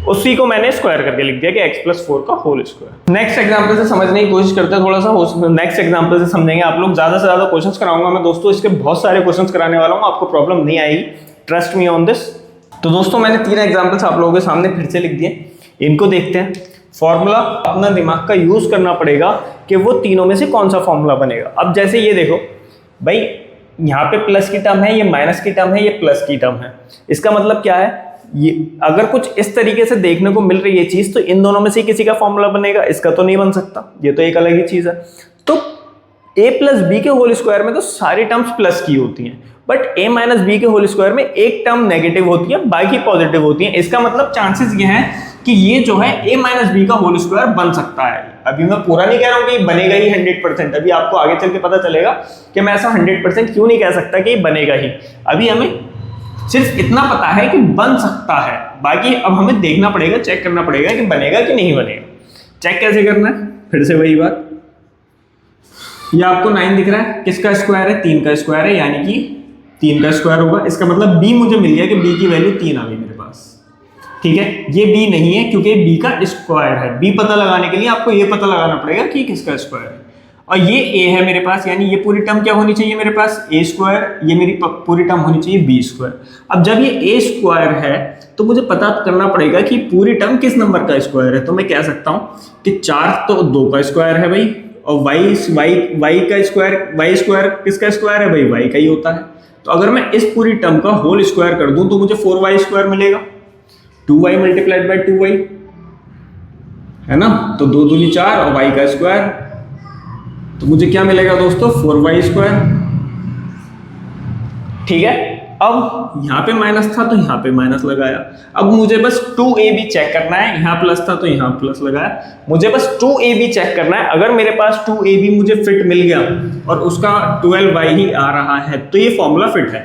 उसी को मैंने स्क्वायर करके लिख दिया कि x प्लस 4 का होल स्क्वायर। नेक्स्ट एग्जांपल से समझने की कोशिश करते हैं थोड़ा सा, नेक्स्ट एग्जांपल से समझेंगे आप लोग। ज़्यादा से ज़्यादा क्वेश्चंस कराऊंगा मैं दोस्तों, इसके बहुत सारे क्वेश्चंस कराने वाला हूँ, आपको प्रॉब्लम नहीं आएगी, ट्रस्ट मी ऑन दिस। तो दोस्तों मैंने 3 एग्जाम्पल्स आप लोगों के सामने फिर से लिख दिए, इनको देखते हैं। फॉर्मूला अपना दिमाग का यूज करना पड़ेगा कि वो तीनों में से कौन सा फॉर्मूला बनेगा। अब जैसे ये देखो भाई, यहाँ पे प्लस की टर्म है, ये माइनस की टर्म है, ये प्लस की टर्म है। इसका मतलब क्या है, ये अगर कुछ इस तरीके से देखने को मिल रही है चीज, तो इन दोनों में से किसी का फॉर्मूला बनेगा, इसका तो नहीं बन सकता, ये तो एक अलग ही चीज है। तो a प्लस बी के होल स्क्वायर में तो सारी टर्म्स प्लस की होती हैं, बट a माइनस बी के होल स्क्वायर में एक टर्म नेगेटिव होती है, बाकी पॉजिटिव होती है। इसका मतलब चांसेस ये हैं कि ये जो है a माइनस बी का होल स्क्वायर बन सकता है। अभी मैं पूरा नहीं कह रहा हूं कि बनेगा ही 100%, अभी आपको आगे चल के पता चलेगा कि मैं ऐसा 100% क्यों नहीं कह सकता कि बनेगा ही। अभी हमें सिर्फ इतना पता है कि बन सकता है, बाकी अब हमें देखना पड़ेगा, चेक करना पड़ेगा कि बनेगा कि नहीं बनेगा। चेक कैसे करना है, फिर से वही बात, ये आपको 9 दिख रहा है, किसका स्क्वायर है, 3 का स्क्वायर है, यानी कि 3 का स्क्वायर होगा। इसका मतलब b मुझे मिल गया कि b की वैल्यू 3 आ गई मेरे पास। ठीक है, ये b नहीं है क्योंकि b का स्क्वायर है। b पता लगाने के लिए आपको ये पता लगाना पड़ेगा कि किसका स्क्वायर है। और ये a है मेरे पास, यानी ये पूरी टर्म क्या होनी चाहिए मेरे पास, a स्क्वायर, ये मेरी पूरी टर्म होनी चाहिए b स्क्वायर। अब जब ये a स्क्वायर है तो मुझे पता करना पड़ेगा कि पूरी टर्म किस नंबर का स्क्वायर है। तो मैं कह सकता हूं कि 4 तो 2 का स्क्वायर है भाई, और y का स्क्वायर, y स्क्वायर किसका स्क्वायर है भाई, y का ही होता है। तो अगर मैं इस पूरी टर्म का होल स्क्वायर कर दूं तो मुझे 4y स्क्वायर मिलेगा, 2y मल्टीप्लाइड बाई 2y है ना, तो 2 दूनी 4 और y का स्क्वायर, तो मुझे क्या मिलेगा दोस्तों, 4y स्क्वायर। ठीक है, अब यहां पे माइनस था तो यहां पे माइनस लगाया। अब मुझे बस 2ab चेक करना है, यहां प्लस था तो यहां प्लस लगाया। मुझे बस 2ab चेक करना है। अगर मेरे पास 2ab मुझे फिट मिल गया और उसका 12y ही आ रहा है तो ये फॉर्मूला फिट है।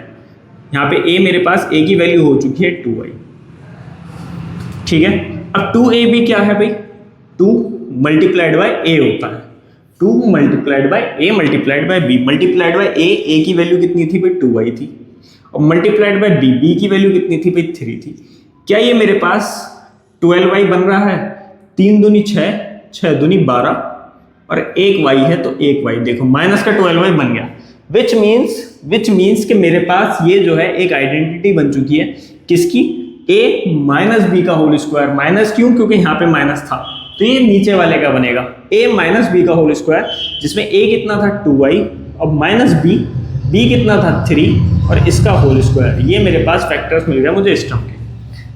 यहाँ पे a मेरे पास a की वैल्यू हो चुकी है 2y। ठीक है, अब 2ab क्या है भाई, 2 मल्टीप्लाइड बाय a होता है, 2 multiplied by a multiplied by b, multiplied by a की वैल्यू कितनी थी भाई, 2y थी, और मल्टीप्लाइड बाय b की वैल्यू कितनी थी भाई, 3 थी। क्या ये मेरे पास 12y बन रहा है, 3 दूनी 6, 6 दूनी 12 और 1y है तो 1y, देखो माइनस का 12y बन गया। विच मीन्स कि मेरे पास ये जो है एक आइडेंटिटी बन चुकी है, किसकी, a माइनस बी का होल स्क्वायर। माइनस क्यों, क्योंकि यहाँ पे माइनस था, तो ये नीचे वाले का बनेगा a माइनस बी का होल स्क्वायर, जिसमें a कितना था 2y और माइनस b कितना था 3 और इसका होल स्क्वायर। ये मेरे पास फैक्टर्स मिल गया मुझे इस टर्म के।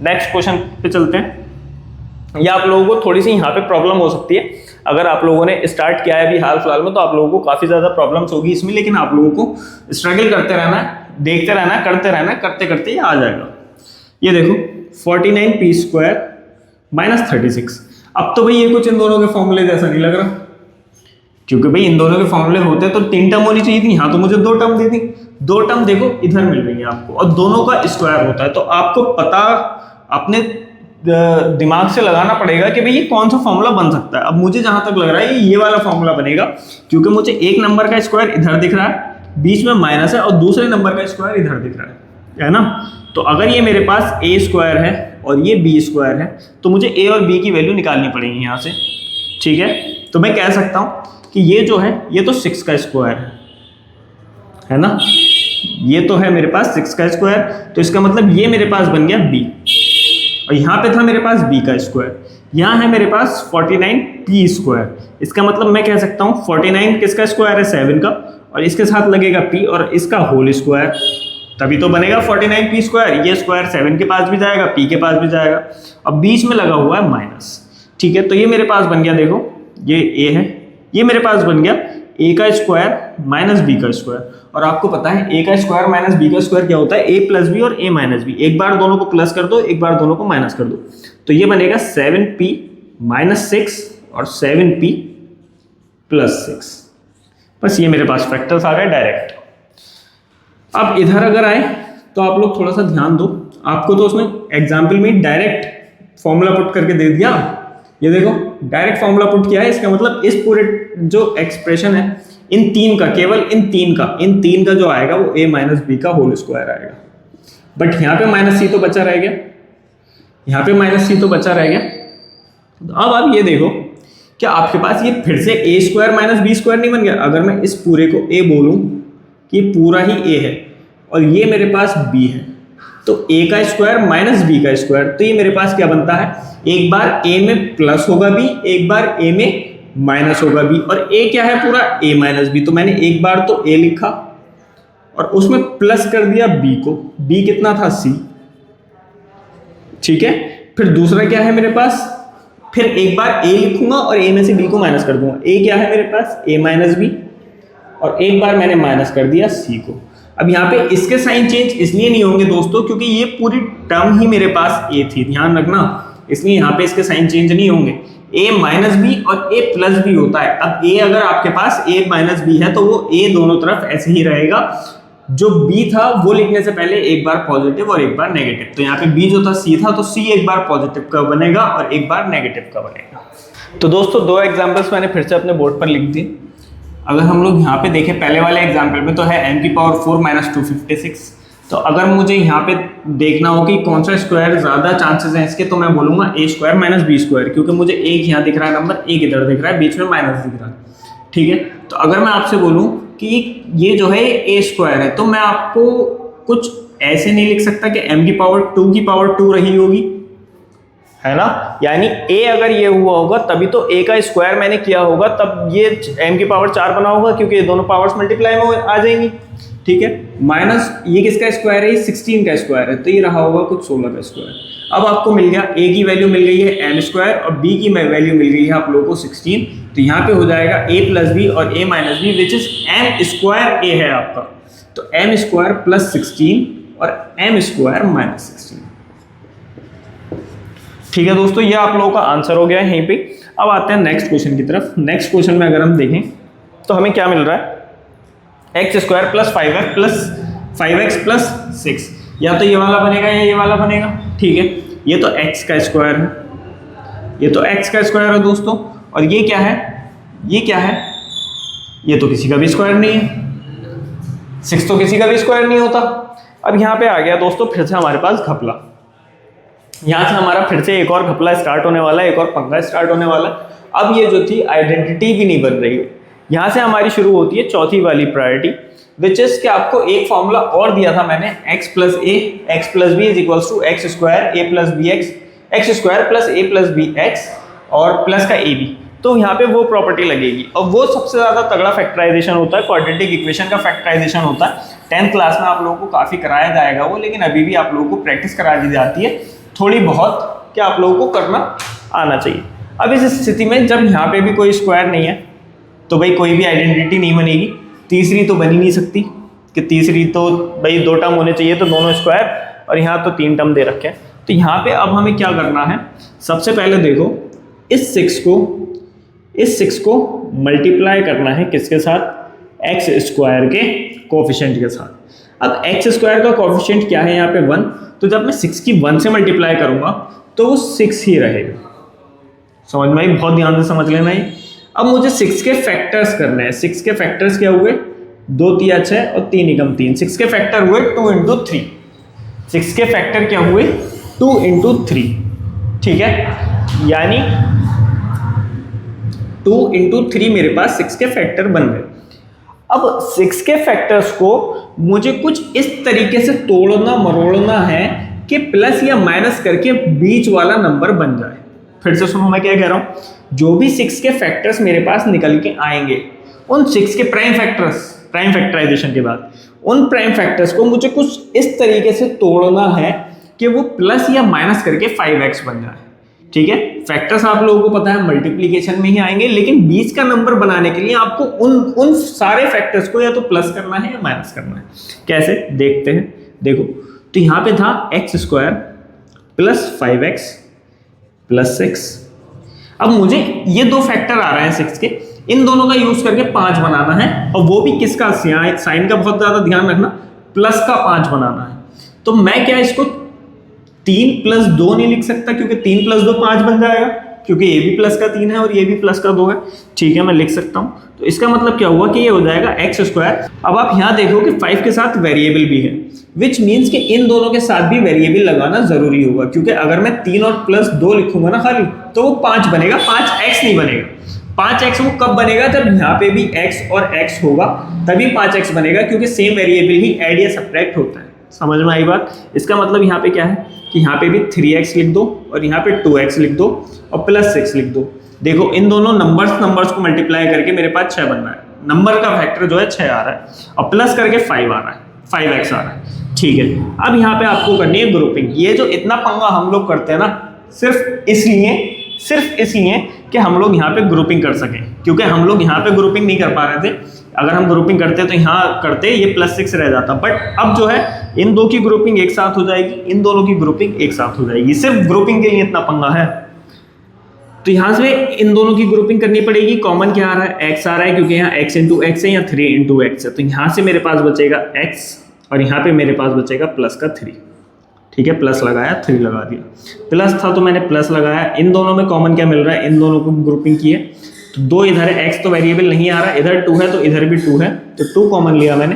नेक्स्ट क्वेश्चन पे चलते हैं। या आप लोगों को थोड़ी सी यहाँ पे प्रॉब्लम हो सकती है, अगर आप लोगों ने स्टार्ट किया है अभी हाल फिलहाल में तो आप लोगों को काफ़ी ज़्यादा प्रॉब्लम्स होगी इसमें, लेकिन आप लोगों को स्ट्रगल करते रहना है, देखते रहना है, करते रहना है, करते करते ये आ जाएगा। ये देखो 49p स्क्वायर माइनस 36। अब तो भाई ये कुछ इन दोनों के फॉर्मूले जैसा नहीं लग रहा, क्योंकि भाई इन दोनों के फॉर्मूले होते तो 3 टर्म होनी चाहिए थी, यहाँ तो मुझे 2 टर्म दी थी। 2 टर्म देखो इधर मिल रही है आपको और दोनों का स्क्वायर होता है, तो आपको पता अपने दिमाग से लगाना पड़ेगा कि भाई ये कौन सा फॉर्मूला बन सकता है। अब मुझे जहां तक लग रहा है ये वाला फॉर्मूला बनेगा, क्योंकि मुझे एक नंबर का स्क्वायर इधर दिख रहा है, बीच में माइनस है, और दूसरे नंबर का स्क्वायर इधर दिख रहा है ना। तो अगर ये मेरे पास a स्क्वायर है और ये b स्क्वायर है तो मुझे a और b की वैल्यू निकालनी पड़ेगी यहाँ से। ठीक है, तो मैं कह सकता हूँ कि ये जो है ये तो 6 का स्क्वायर है ना, ये तो है मेरे पास 6 का स्क्वायर, तो इसका मतलब ये मेरे पास बन गया b, और यहाँ पे था मेरे पास b का स्क्वायर, यहाँ है मेरे पास 49p स्क्वायर। इसका मतलब मैं कह सकता हूँ 49 किसका स्क्वायर है, 7 का, और इसके साथ लगेगा p और इसका होल स्क्वायर, तभी तो बनेगा 49p स्क्वायर। ये स्क्वायर 7 के पास भी जाएगा, p के पास भी जाएगा, अब बीच में लगा हुआ है माइनस। ठीक है, तो ये मेरे पास बन गया, देखो ये a है, ये मेरे पास बन गया a का स्क्वायर माइनस b का स्क्वायर। और आपको पता है a का स्क्वायर माइनस b का स्क्वायर क्या होता है, a प्लस बी और a माइनस बी। एक बार दोनों को प्लस कर दो, एक बार दोनों को माइनस कर दो, तो ये बनेगा 7p माइनस 6 और 7p प्लस 6। बस ये मेरे पास फैक्टर्स आ गए डायरेक्ट। अब इधर अगर आए तो आप लोग थोड़ा सा ध्यान दो, आपको तो उसमें एग्जाम्पल में डायरेक्ट फॉर्मूला पुट करके दे दिया। ये देखो डायरेक्ट फॉर्मूला पुट किया है, इसका मतलब इस पूरे जो एक्सप्रेशन है इन तीन का, केवल इन तीन का जो आएगा वो a माइनस बी का होल स्क्वायर आएगा। बट यहाँ पे माइनस सी तो बचा रह गया, यहाँ पे माइनस सी तो बचा रह गया। तो अब आप ये देखो, क्या आपके पास ये फिर से a square minus b square नहीं बन गया। अगर मैं इस पूरे को a बोलूँ कि पूरा ही a है और ये मेरे पास b है, तो a का स्क्वायर माइनस b का स्क्वायर, तो ये मेरे पास क्या बनता है, एक बार a में प्लस होगा b, एक बार a में माइनस होगा b, और a क्या है पूरा a माइनस b, तो मैंने एक बार तो a लिखा और उसमें प्लस कर दिया b को, b कितना था c, ठीक है। फिर दूसरा क्या है मेरे पास, फिर एक बार a लिखूंगा और a में से b को माइनस कर दूंगा, a क्या है मेरे पास a माइनस b, और एक बार मैंने माइनस कर दिया c को। अब यहाँ पे इसके साइन चेंज इसलिए नहीं होंगे दोस्तों क्योंकि ये पूरी टर्म ही मेरे पास a थी, ध्यान रखना, इसलिए यहाँ पे इसके साइन चेंज नहीं होंगे। a माइनस बी और a प्लस बी होता है। अब a अगर आपके पास a माइनस बी है तो वो a दोनों तरफ ऐसे ही रहेगा, जो b था वो लिखने से पहले एक बार पॉजिटिव और एक बार नेगेटिव, तो यहाँ पे b जो था c था, तो c एक बार पॉजिटिव का बनेगा और एक बार नेगेटिव का बनेगा। तो दोस्तों दो एग्जाम्पल्स मैंने फिर से अपने बोर्ड पर लिख दी। अगर हम लोग यहाँ पे देखें पहले वाले एग्जाम्पल में तो है m की पावर 4 माइनस 256, तो अगर मुझे यहाँ पे देखना हो कि कौन सा स्क्वायर ज़्यादा चांसेस हैं इसके, तो मैं बोलूँगा a square minus b square, क्योंकि मुझे एक यहाँ दिख रहा है नंबर, एक इधर दिख रहा है, बीच में माइनस दिख रहा है, ठीक है। तो अगर मैं आपसे बोलूँ कि ये जो है a स्क्वायर है, तो मैं आपको कुछ ऐसे नहीं लिख सकता कि m की पावर 2 की पावर 2 रही होगी, है ना, यानी a अगर ये हुआ होगा तभी तो a का स्क्वायर मैंने किया होगा, तब ये m की पावर 4 बना होगा, क्योंकि ये दोनों पावर्स मल्टीप्लाई में आ जाएंगी, ठीक है। माइनस ये किसका स्क्वायर है, 16 का स्क्वायर है, तो ये रहा होगा कुछ 16 का स्क्वायर। अब आपको मिल गया a की वैल्यू मिल गई है m स्क्वायर और b की वैल्यू मिल गई है आप लोगों को 16, तो यहाँ पे हो जाएगा a प्लस बी और a minus b, which is m square a है आपका, तो m स्क्वायर प्लस 16 और m स्क्वायर माइनस 16, ठीक है दोस्तों। ये आप लोगों का आंसर हो गया है यहीं पे। अब आते हैं नेक्स्ट क्वेश्चन की तरफ। नेक्स्ट क्वेश्चन में अगर हम देखें तो हमें क्या मिल रहा है, x square plus 5x plus 6, या तो ये वाला बनेगा या ये वाला बनेगा, ठीक है। ये तो x का स्क्वायर है, ये तो x का स्क्वायर है दोस्तों, और ये क्या है, ये क्या है, ये तो किसी का भी स्क्वायर नहीं है, 6 तो किसी का भी स्क्वायर नहीं होता। अब यहाँ पे आ गया दोस्तों फिर से हमारे पास घपला, यहाँ से हमारा फिर से एक और घपला स्टार्ट होने वाला है, एक और पंगा स्टार्ट होने वाला है। अब ये जो थी आइडेंटिटी भी नहीं बन रही है, यहाँ से हमारी शुरू होती है चौथी वाली प्रायोरिटी, विच इज कि आपको एक फॉर्मूला और दिया था मैंने, x plus a x plus b is equals to x square a plus b x, x square plus a plus b x और प्लस का ए बी, तो यहाँ पे वो प्रॉपर्टी लगेगी, और वो सबसे ज़्यादा तगड़ा फैक्टराइजेशन होता है, क्वाड्रेटिक इक्वेशन का फैक्टराइजेशन होता है। 10th क्लास में आप लोगों को काफ़ी कराया जाएगा वो, लेकिन अभी भी आप लोगों को प्रैक्टिस करा दी जाती है थोड़ी बहुत, कि आप लोगों को करना आना चाहिए। अब इस स्थिति में जब यहाँ पे भी कोई स्क्वायर नहीं है तो भाई कोई भी आइडेंटिटी नहीं बनेगी, तीसरी तो बन ही नहीं सकती, कि तीसरी तो भाई 2 टर्म होने चाहिए, तो दोनों स्क्वायर, और यहाँ तो 3 टर्म दे रखे हैं। तो यहाँ पे अब हमें क्या करना है, सबसे पहले देखो इस 6 को मल्टीप्लाई करना है किसके साथ, एक्स स्क्वायर के कोफिशिएंट के साथ। अब एक्स स्क्वायर का कोफिशिएंट क्या है यहाँ पे 1, तो जब मैं 6 की 1 से मल्टीप्लाई करूंगा तो वो 6 ही रहेगा, समझ में आई, बहुत ध्यान से समझ लेना ये। अब मुझे 6 के फैक्टर्स करने हैं। 6 के फैक्टर्स क्या हुए, 2 3 6 और 3 एकम 3, 6 के फैक्टर हुए 2 इंटू 3, 6 के फैक्टर क्या हुए 2 इंटू 3, ठीक है, यानी 2 इंटू 3 मेरे पास 6 के फैक्टर बन गए। अब 6 के फैक्टर्स को मुझे कुछ इस तरीके से तोड़ना मरोड़ना है कि प्लस या माइनस करके बीच वाला नंबर बन जाए। फिर से सुनो मैं क्या कह रहा हूं, जो भी 6 के फैक्टर्स मेरे पास निकल के आएंगे, उन 6 के प्राइम फैक्टराइजेशन के बाद उन प्राइम फैक्टर्स को मुझे कुछ इस तरीके से तोड़ना है कि वो प्लस या माइनस करके 5x बन जाए, ठीक है। फैक्टर्स आप लोगों को पता है मल्टीप्लीकेशन में ही आएंगे, लेकिन बीच का नंबर बनाने के लिए आपको उन सारे फैक्टर्स को या तो प्लस करना है या माइनस करना है। कैसे देखते हैं, देखो तो यहाँ पे था x square plus 5x plus 6। अब मुझे ये 2 फैक्टर आ रहे हैं 6 के, इन दोनों का यूज करके 5 बनाना है, और वो भी किसका, साइन का बहुत ज्यादा ध्यान रखना, प्लस का 5 बनाना है। तो मैं क्या इसको 3 प्लस 2 नहीं लिख सकता, क्योंकि 3 प्लस 2 5 बन जाएगा, क्योंकि ये भी प्लस का 3 है और ये भी प्लस का 2 है, ठीक है, मैं लिख सकता हूं। तो इसका मतलब क्या हुआ कि ये हो जाएगा एक्स स्क्वायर। अब आप यहां देखो कि 5 के साथ वेरिएबल भी है, विच मीन्स कि इन दोनों के साथ भी वेरिएबल लगाना जरूरी होगा, क्योंकि अगर मैं 3 और प्लस 2 लिखूंगा ना खाली, तो वो 5 बनेगा, 5x नहीं बनेगा। 5x वो कब बनेगा, जब यहाँ पे भी x और x होगा तभी 5x बनेगा, क्योंकि सेम वेरिएबल ही ऐड या सब्ट्रैक्ट होता है, समझ में आई बात। इसका मतलब यहाँ पे क्या है कि यहाँ पे भी 3x लिख दो और यहाँ पे 2x लिख दो और प्लस 6 लिख दो। देखो इन दोनों नंबर्स को मल्टीप्लाई करके मेरे पास 6 बन रहा है, नंबर का फैक्टर जो है 6 आ रहा है और प्लस करके 5 आ रहा है, 5x आ रहा है। ठीक है, अब यहाँ पे आपको करनी है ग्रुपिंग। ये जो इतना पंगा हम लोग करते हैं ना, सिर्फ इसलिए कि हम लोग यहाँ पे ग्रुपिंग कर सकें, क्योंकि हम लोग यहाँ पे ग्रुपिंग नहीं कर पा रहे थे। अगर हम ग्रुपिंग करते तो यहाँ करते ये +6 रह जाता, बट अब जो है इन दो की ग्रुपिंग एक साथ हो जाएगी, इन दोनों की ग्रुपिंग एक साथ हो जाएगी। सिर्फ ग्रुपिंग के लिए इतना पंगा है। तो यहाँ से इन दोनों की ग्रुपिंग करनी पड़ेगी। कॉमन क्या आ रहा है, x आ रहा है, क्योंकि यहाँ x इंटू एक्स है या 3 इंटू एक्स है। तो यहाँ से मेरे पास बचेगा x और यहाँ पे मेरे पास बचेगा प्लस का 3। ठीक है, प्लस लगाया 3 लगा दिया, प्लस था तो मैंने प्लस लगाया। इन दोनों में कॉमन क्या मिल रहा है, इन दोनों को ग्रुपिंग की है तो 2 इधर है, x तो वेरिएबल नहीं आ रहा, इधर 2 है तो इधर भी 2 है, तो 2 कॉमन लिया मैंने।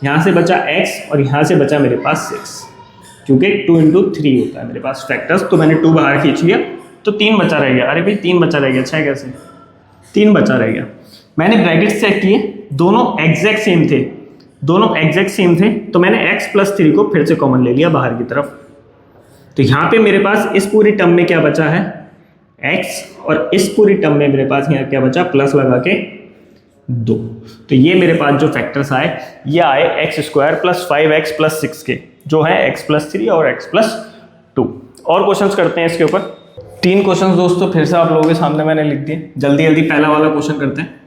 यहाँ से बचा x और यहाँ से बचा मेरे पास 6, क्योंकि 2 इंटू 3 होता है मेरे पास फैक्टर्स, तो मैंने 2 बाहर खींच लिया तो 3 बचा रह गया। अरे भाई 3 बचा रह गया, 6 कैसे, 3 बचा रह गया। मैंने ब्रैकेट चेक किए, दोनों एग्जैक्ट सेम थे, तो मैंने x प्लस 3 को फिर से कॉमन ले लिया बाहर की तरफ। तो यहाँ पे मेरे पास इस पूरी टर्म में क्या बचा है, x, और इस पूरी टर्म में मेरे पास यहाँ क्या बचा, प्लस लगा के 2। तो ये मेरे पास जो फैक्टर्स आए ये आए x² + 5x + 6 के, जो है x + 3 और x + 2। और क्वेश्चंस करते हैं इसके ऊपर। 3 क्वेश्चंस दोस्तों फिर से आप लोगों के सामने मैंने लिख दिए। जल्दी पहला वाला क्वेश्चन करते हैं।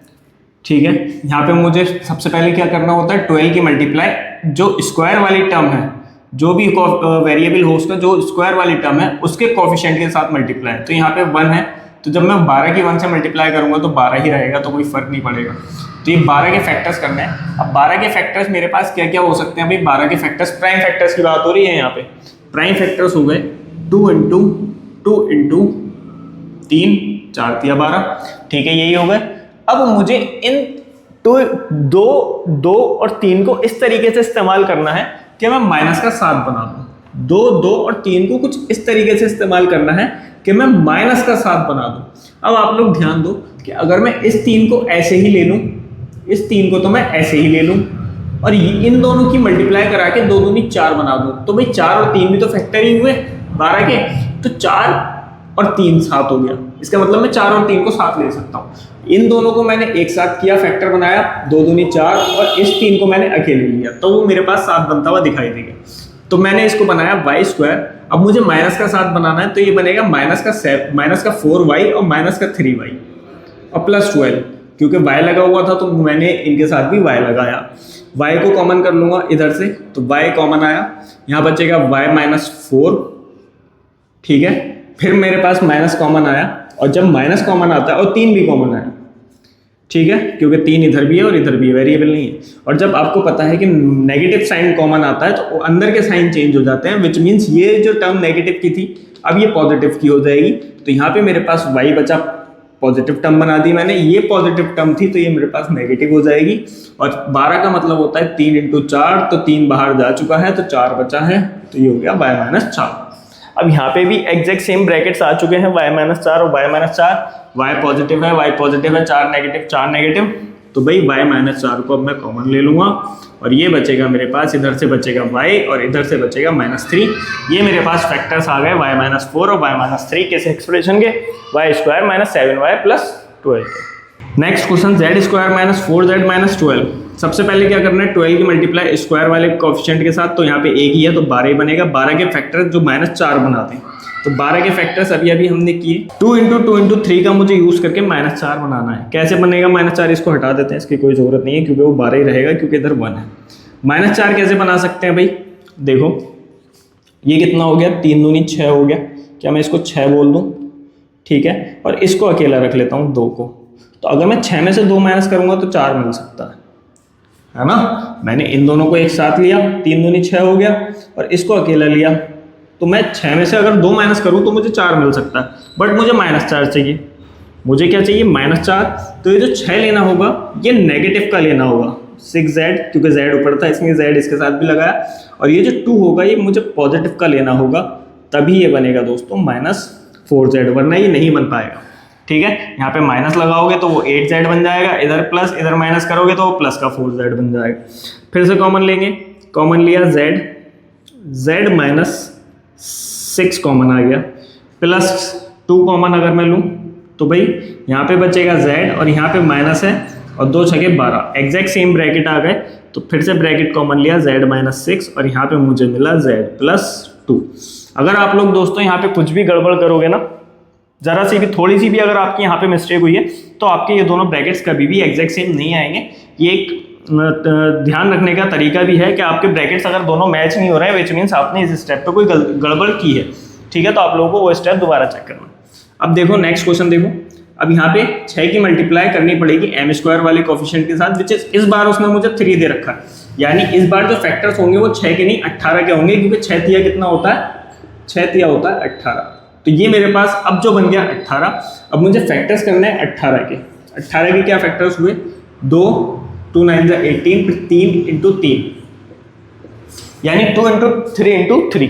ठीक है, यहाँ पे मुझे सबसे पहले क्या करना होता है, 12 की मल्टीप्लाई जो स्क्वायर वाली टर्म है, जो भी वेरिएबल हो उसका जो स्क्वायर वाली टर्म है उसके कोफिशिएंट के साथ मल्टीप्लाई। तो यहाँ पे 1 है, तो जब मैं 12 की 1 से मल्टीप्लाई करूंगा तो 12 ही रहेगा, तो कोई फर्क नहीं पड़ेगा। तो ये 12 के फैक्टर्स करने हैं। अब 12 के फैक्टर्स मेरे पास क्या क्या हो सकते हैं भाई, 12 के फैक्टर्स, प्राइम फैक्टर्स की बात हो रही है यहाँ पे। प्राइम फैक्टर्स हो गए 2 इंटू 3, 4 × 12। ठीक है, यही हो गए। अब मुझे इन 2 और 3 को इस तरीके से इस्तेमाल करना है कि मैं माइनस का 7 बना दूं। 2 और 3 को कुछ इस तरीके से इस्तेमाल करना है कि मैं माइनस का 7 बना दूं। अब आप लोग ध्यान दो कि अगर मैं इस 3 को ऐसे ही ले लूं, इस 3 को तो मैं ऐसे ही ले लूं और इन दोनों की मल्टीप्लाई करा के 2 दूनी 4 बना दूं, तो भाई 4 और 3 भी तो फैक्टर ही हुए 12 के, तो 4 और 3 7 हो गया। इसका मतलब मैं 4 और 3 को साथ ले सकता हूँ। इन दोनों को मैंने एक साथ किया, फैक्टर बनाया, 2 दूनी 4, और इस 3 को मैंने अकेले लिया, तो वो मेरे पास 7 बनता हुआ दिखाई देगा। तो मैंने इसको बनाया y²। अब मुझे माइनस का 7 बनाना है, तो ये बनेगा माइनस का 4y और माइनस का 3y और प्लस 12, क्योंकि y लगा हुआ था तो मैंने इनके साथ भी y लगाया। y को कॉमन कर लूंगा इधर से, तो y कॉमन आया, यहाँ बचेगा y - 4। ठीक है, फिर मेरे पास माइनस कॉमन आया, और जब माइनस कॉमन आता है और 3 भी कॉमन आया, ठीक है, क्योंकि 3 इधर भी है और इधर भी है, वेरिएबल नहीं है। और जब आपको पता है कि नेगेटिव साइन कॉमन आता है तो अंदर के साइन चेंज हो जाते हैं, विच मीन्स ये जो टर्म नेगेटिव की थी अब ये पॉजिटिव की हो जाएगी। तो यहाँ पे मेरे पास y बचा, पॉजिटिव टर्म बना दी मैंने, ये पॉजिटिव टर्म थी तो ये मेरे पास नेगेटिव हो जाएगी। और 12 का मतलब होता है 3 इंटू 4, तो 3 बाहर जा चुका है तो 4 बचा है, तो ये हो गया y - 4। अब यहाँ पे भी एग्जैक्ट सेम ब्रैकेट्स आ चुके हैं, y - 4 और y - 4, y पॉजिटिव है, 4 नेगेटिव, तो भाई y - 4 को अब मैं कॉमन ले लूंगा और ये बचेगा मेरे पास, इधर से बचेगा y और इधर से बचेगा -3। ये मेरे पास फैक्टर्स आ गए y - 4 और y - 3 किस एक्सप्रेशन के, y² - 7y + 12 के। Next question, z² - 4z - 12। सबसे पहले क्या करना है, 12 की मल्टीप्लाई स्क्वायर वाले कोएफिशिएंट के साथ, तो यहाँ पे एक ही है तो 12 ही बनेगा। 12 के फैक्टर्स जो -4 बनाते हैं, तो 12 के फैक्टर्स अभी हमने किए। 2 इंटू 3 का मुझे यूज करके -4 बनाना है। कैसे बनेगा -4, इसको हटा देते हैं, इसकी कोई जरूरत नहीं है क्योंकि वो 12 ही रहेगा, क्योंकि इधर 1 है। -4 कैसे बना सकते हैं भाई, देखो ये कितना हो गया, 3 दूनी 6 हो गया। क्या मैं इसको 6 बोल दूँ, ठीक है, और इसको अकेला रख लेता हूँ 2 को। तो अगर मैं 6 में से 2 माइनस करूंगा तो 4 मिल सकता है ना। मैंने इन दोनों को एक साथ लिया, 3 दूनी 6 हो गया, और इसको अकेला लिया, तो मैं 6 में से अगर 2 माइनस करूं तो मुझे 4 मिल सकता है, बट मुझे -4 चाहिए। मुझे क्या चाहिए, -4। तो ये जो 6 लेना होगा ये नेगेटिव का लेना होगा, 6z, क्योंकि z ऊपर था इसलिए z इसके साथ भी लगाया। और ये जो 2 होगा ये मुझे पॉजिटिव का लेना होगा, तभी ये बनेगा दोस्तों -4z, वरना ये नहीं बन पाएगा। ठीक है, यहाँ पे माइनस लगाओगे तो वो 8z बन जाएगा, इधर प्लस, इधर माइनस करोगे तो वो प्लस का 4z बन जाएगा। फिर से कॉमन लेंगे, कॉमन लिया z, z माइनस 6 कॉमन आ गया, प्लस 2 कॉमन अगर मैं लूँ तो भाई यहाँ पे बचेगा z और यहाँ पे माइनस है और 2 छके 12, एग्जैक्ट सेम ब्रैकेट आ गए। तो फिर से ब्रैकेट कॉमन लिया, z माइनस 6 और यहाँ पे मुझे मिला z प्लस 2। अगर आप लोग दोस्तों यहाँ पे कुछ भी गड़बड़ करोगे ना, जरा सी भी थोड़ी सी भी अगर आपकी यहाँ पे मिस्टेक हुई है तो आपके ये दोनों ब्रैकेट्स कभी भी एग्जैक्ट सेम नहीं आएंगे। ये एक ध्यान रखने का तरीका भी है कि आपके ब्रैकेट्स अगर दोनों मैच नहीं हो रहे हैं, विच मीन्स आपने इस स्टेप पे कोई गड़बड़ की है, ठीक है। तो आप लोगों को वो स्टेप दोबारा चेक करना। अब देखो नेक्स्ट क्वेश्चन देखो, अब यहाँ पे 6 की मल्टीप्लाई करनी पड़ेगी m स्क्वायर वाले कोफिशिएंट के साथ, विच इस बार उसने मुझे 3 दे रखा है, यानी इस बार जो फैक्टर्स होंगे वो 6 के नहीं 18 के होंगे, क्योंकि 6 तिया कितना होता है, 6 तिया होता है 18। तो ये मेरे पास अब जो बन गया 18। अब मुझे फैक्टर्स करने हैं 18 के। 18 के क्या फैक्टर्स हुए, 2, 2 9 18, फिर 3 इंटू 3, यानी 2 इंटू 3 इंटू 3,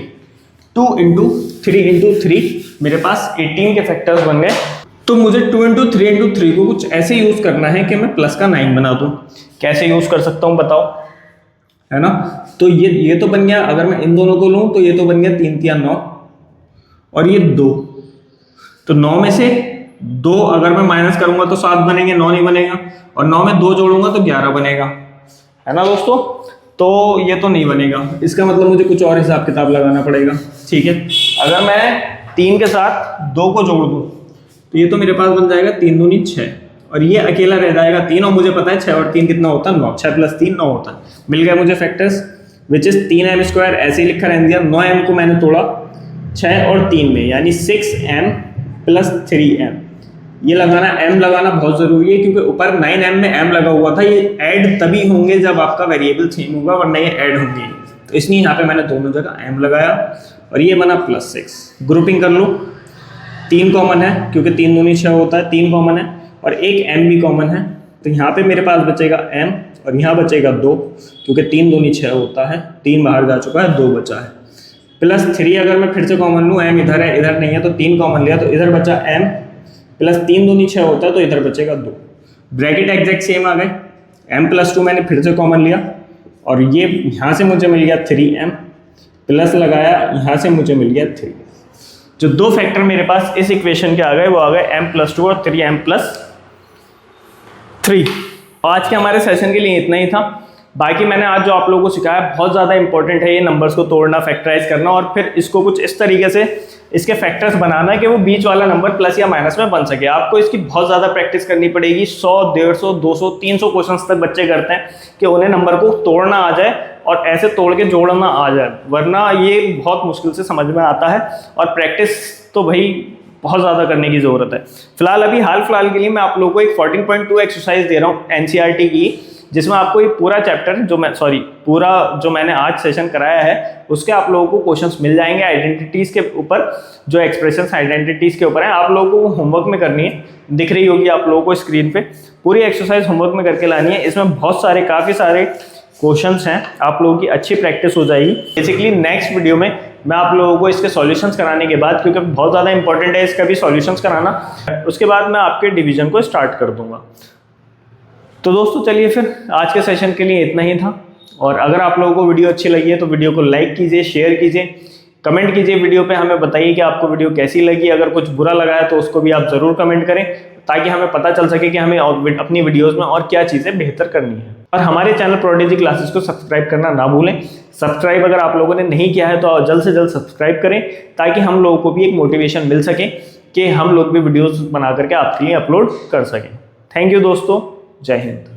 2 इंटू 3 इंटू 3, मेरे पास 18 के फैक्टर्स बन गए। तो मुझे 2 इंटू 3 इंटू 3 को कुछ ऐसे यूज़ करना है कि मैं प्लस का 9 बना दूँ। कैसे यूज़ कर सकता हूँ बताओ, है ना। तो ये तो बन गया, अगर मैं इन दोनों को लूँ तो ये तो बन गया 3 तिया 9 और ये 2। तो 9 में से 2 अगर मैं माइनस करूँगा तो 7 बनेंगे, 9 नहीं बनेगा, और 9 में 2 जोड़ूंगा तो 11 बनेगा, है ना दोस्तों। तो ये तो नहीं बनेगा, इसका मतलब मुझे कुछ और हिसाब किताब लगाना पड़ेगा, ठीक है। अगर मैं 3 के साथ 2 को जोड़ दूँ तो ये तो मेरे पास बन जाएगा 3 दूनी 6, और ये अकेला रह जाएगा 3, और मुझे पता है 6 और 3 कितना होता है, 9, 6 प्लस 3 9 होता है। मिल गया मुझे factors, which is 3m square, ऐसे ही लिखा रहने दिया। 9m को मैंने तोड़ा 6 और 3 में, यानी 6m प्लस 3m। ये लगाना, m लगाना बहुत ज़रूरी है, क्योंकि ऊपर 9m में m लगा हुआ था। ये ऐड तभी होंगे जब आपका वेरिएबल सेम होगा, वरना ये ऐड होंगे। तो इसलिए यहाँ पे मैंने दोनों जगह m लगाया, और ये बना प्लस 6। ग्रुपिंग कर लो, 3 कॉमन है क्योंकि 3 दूनी 6 होता है, 3 कॉमन है और एक m भी कॉमन है। तो यहाँ पे मेरे पास बचेगा m और यहाँ बचेगा 2, क्योंकि 3 दूनी 6 होता है, 3 बाहर जा चुका है, 2 बचा है। प्लस 3 अगर मैं फिर से कॉमन लूँ, m इधर है इधर नहीं है, तो 3 कॉमन लिया तो इधर बचा m, प्लस 3 दूनी 6 होता है तो इधर बचेगा 2। ब्रैकेट एग्जैक्ट सेम आ गए। m प्लस 2 मैंने फिर से कॉमन लिया, और ये यहाँ से मुझे मिल गया 3m, प्लस लगाया यहाँ से मुझे मिल गया 3। जो 2 फैक्टर मेरे पास इस इक्वेशन के आ गए वो आ गए m प्लस 2 और 3m प्लस 3। आज के हमारे सेशन के लिए इतना ही था। बाकी मैंने आज जो आप लोगों को सिखाया बहुत ज़्यादा इंपॉर्टेंट है, ये नंबर्स को तोड़ना, फैक्टराइज करना, और फिर इसको कुछ इस तरीके से इसके फैक्टर्स बनाना है कि वो बीच वाला नंबर प्लस या माइनस में बन सके। आपको इसकी बहुत ज़्यादा प्रैक्टिस करनी पड़ेगी। 100, 150, 200, 300 क्वेश्चंस तक बच्चे करते हैं कि उन्हें नंबर को तोड़ना आ जाए और ऐसे तोड़ के जोड़ना आ जाए, वरना ये बहुत मुश्किल से समझ में आता है, और प्रैक्टिस तो भाई बहुत ज़्यादा करने की ज़रूरत है। फिलहाल अभी हाल फिलहाल के लिए मैं आप लोगों को एक 14.2 एक्सरसाइज दे रहा हूँ NCERT की, जिसमें आपको ये पूरा चैप्टर पूरा जो मैंने आज सेशन कराया है उसके आप लोगों को क्वेश्चंस मिल जाएंगे आइडेंटिटीज़ के ऊपर, जो एक्सप्रेशंस आइडेंटिटीज़ के ऊपर हैं। आप लोगों को होमवर्क में करनी है, दिख रही होगी आप लोगों को स्क्रीन पे। पूरी एक्सरसाइज होमवर्क में करके लानी है। इसमें काफ़ी सारे क्वेश्चंस हैं, आप लोगों की अच्छी प्रैक्टिस हो जाएगी। बेसिकली नेक्स्ट वीडियो में मैं आप लोगों को इसके सॉल्यूशंस कराने के बाद, क्योंकि बहुत ज़्यादा इंपॉर्टेंट है इसका भी सॉल्यूशंस कराना, उसके बाद मैं आपके डिवीजन को स्टार्ट कर दूंगा। तो दोस्तों चलिए फिर आज के सेशन के लिए इतना ही था, और अगर आप लोगों को वीडियो अच्छी लगी है तो वीडियो को लाइक कीजिए, शेयर कीजिए, कमेंट कीजिए वीडियो पे, हमें बताइए कि आपको वीडियो कैसी लगी। अगर कुछ बुरा लगा है तो उसको भी आप ज़रूर कमेंट करें, ताकि हमें पता चल सके कि हमें अपनी वीडियोस में और क्या चीज़ें बेहतर करनी है। और हमारे चैनल प्रोडिजी क्लासेस को सब्सक्राइब करना ना भूलें। सब्सक्राइब अगर आप लोगों ने नहीं किया है तो जल्द से जल्द सब्सक्राइब करें, ताकि हम लोगों को भी एक मोटिवेशन मिल सके कि हम लोग भी वीडियोज़ बना करके आपके लिए अपलोड कर सकें। थैंक यू दोस्तों, जय हिंद।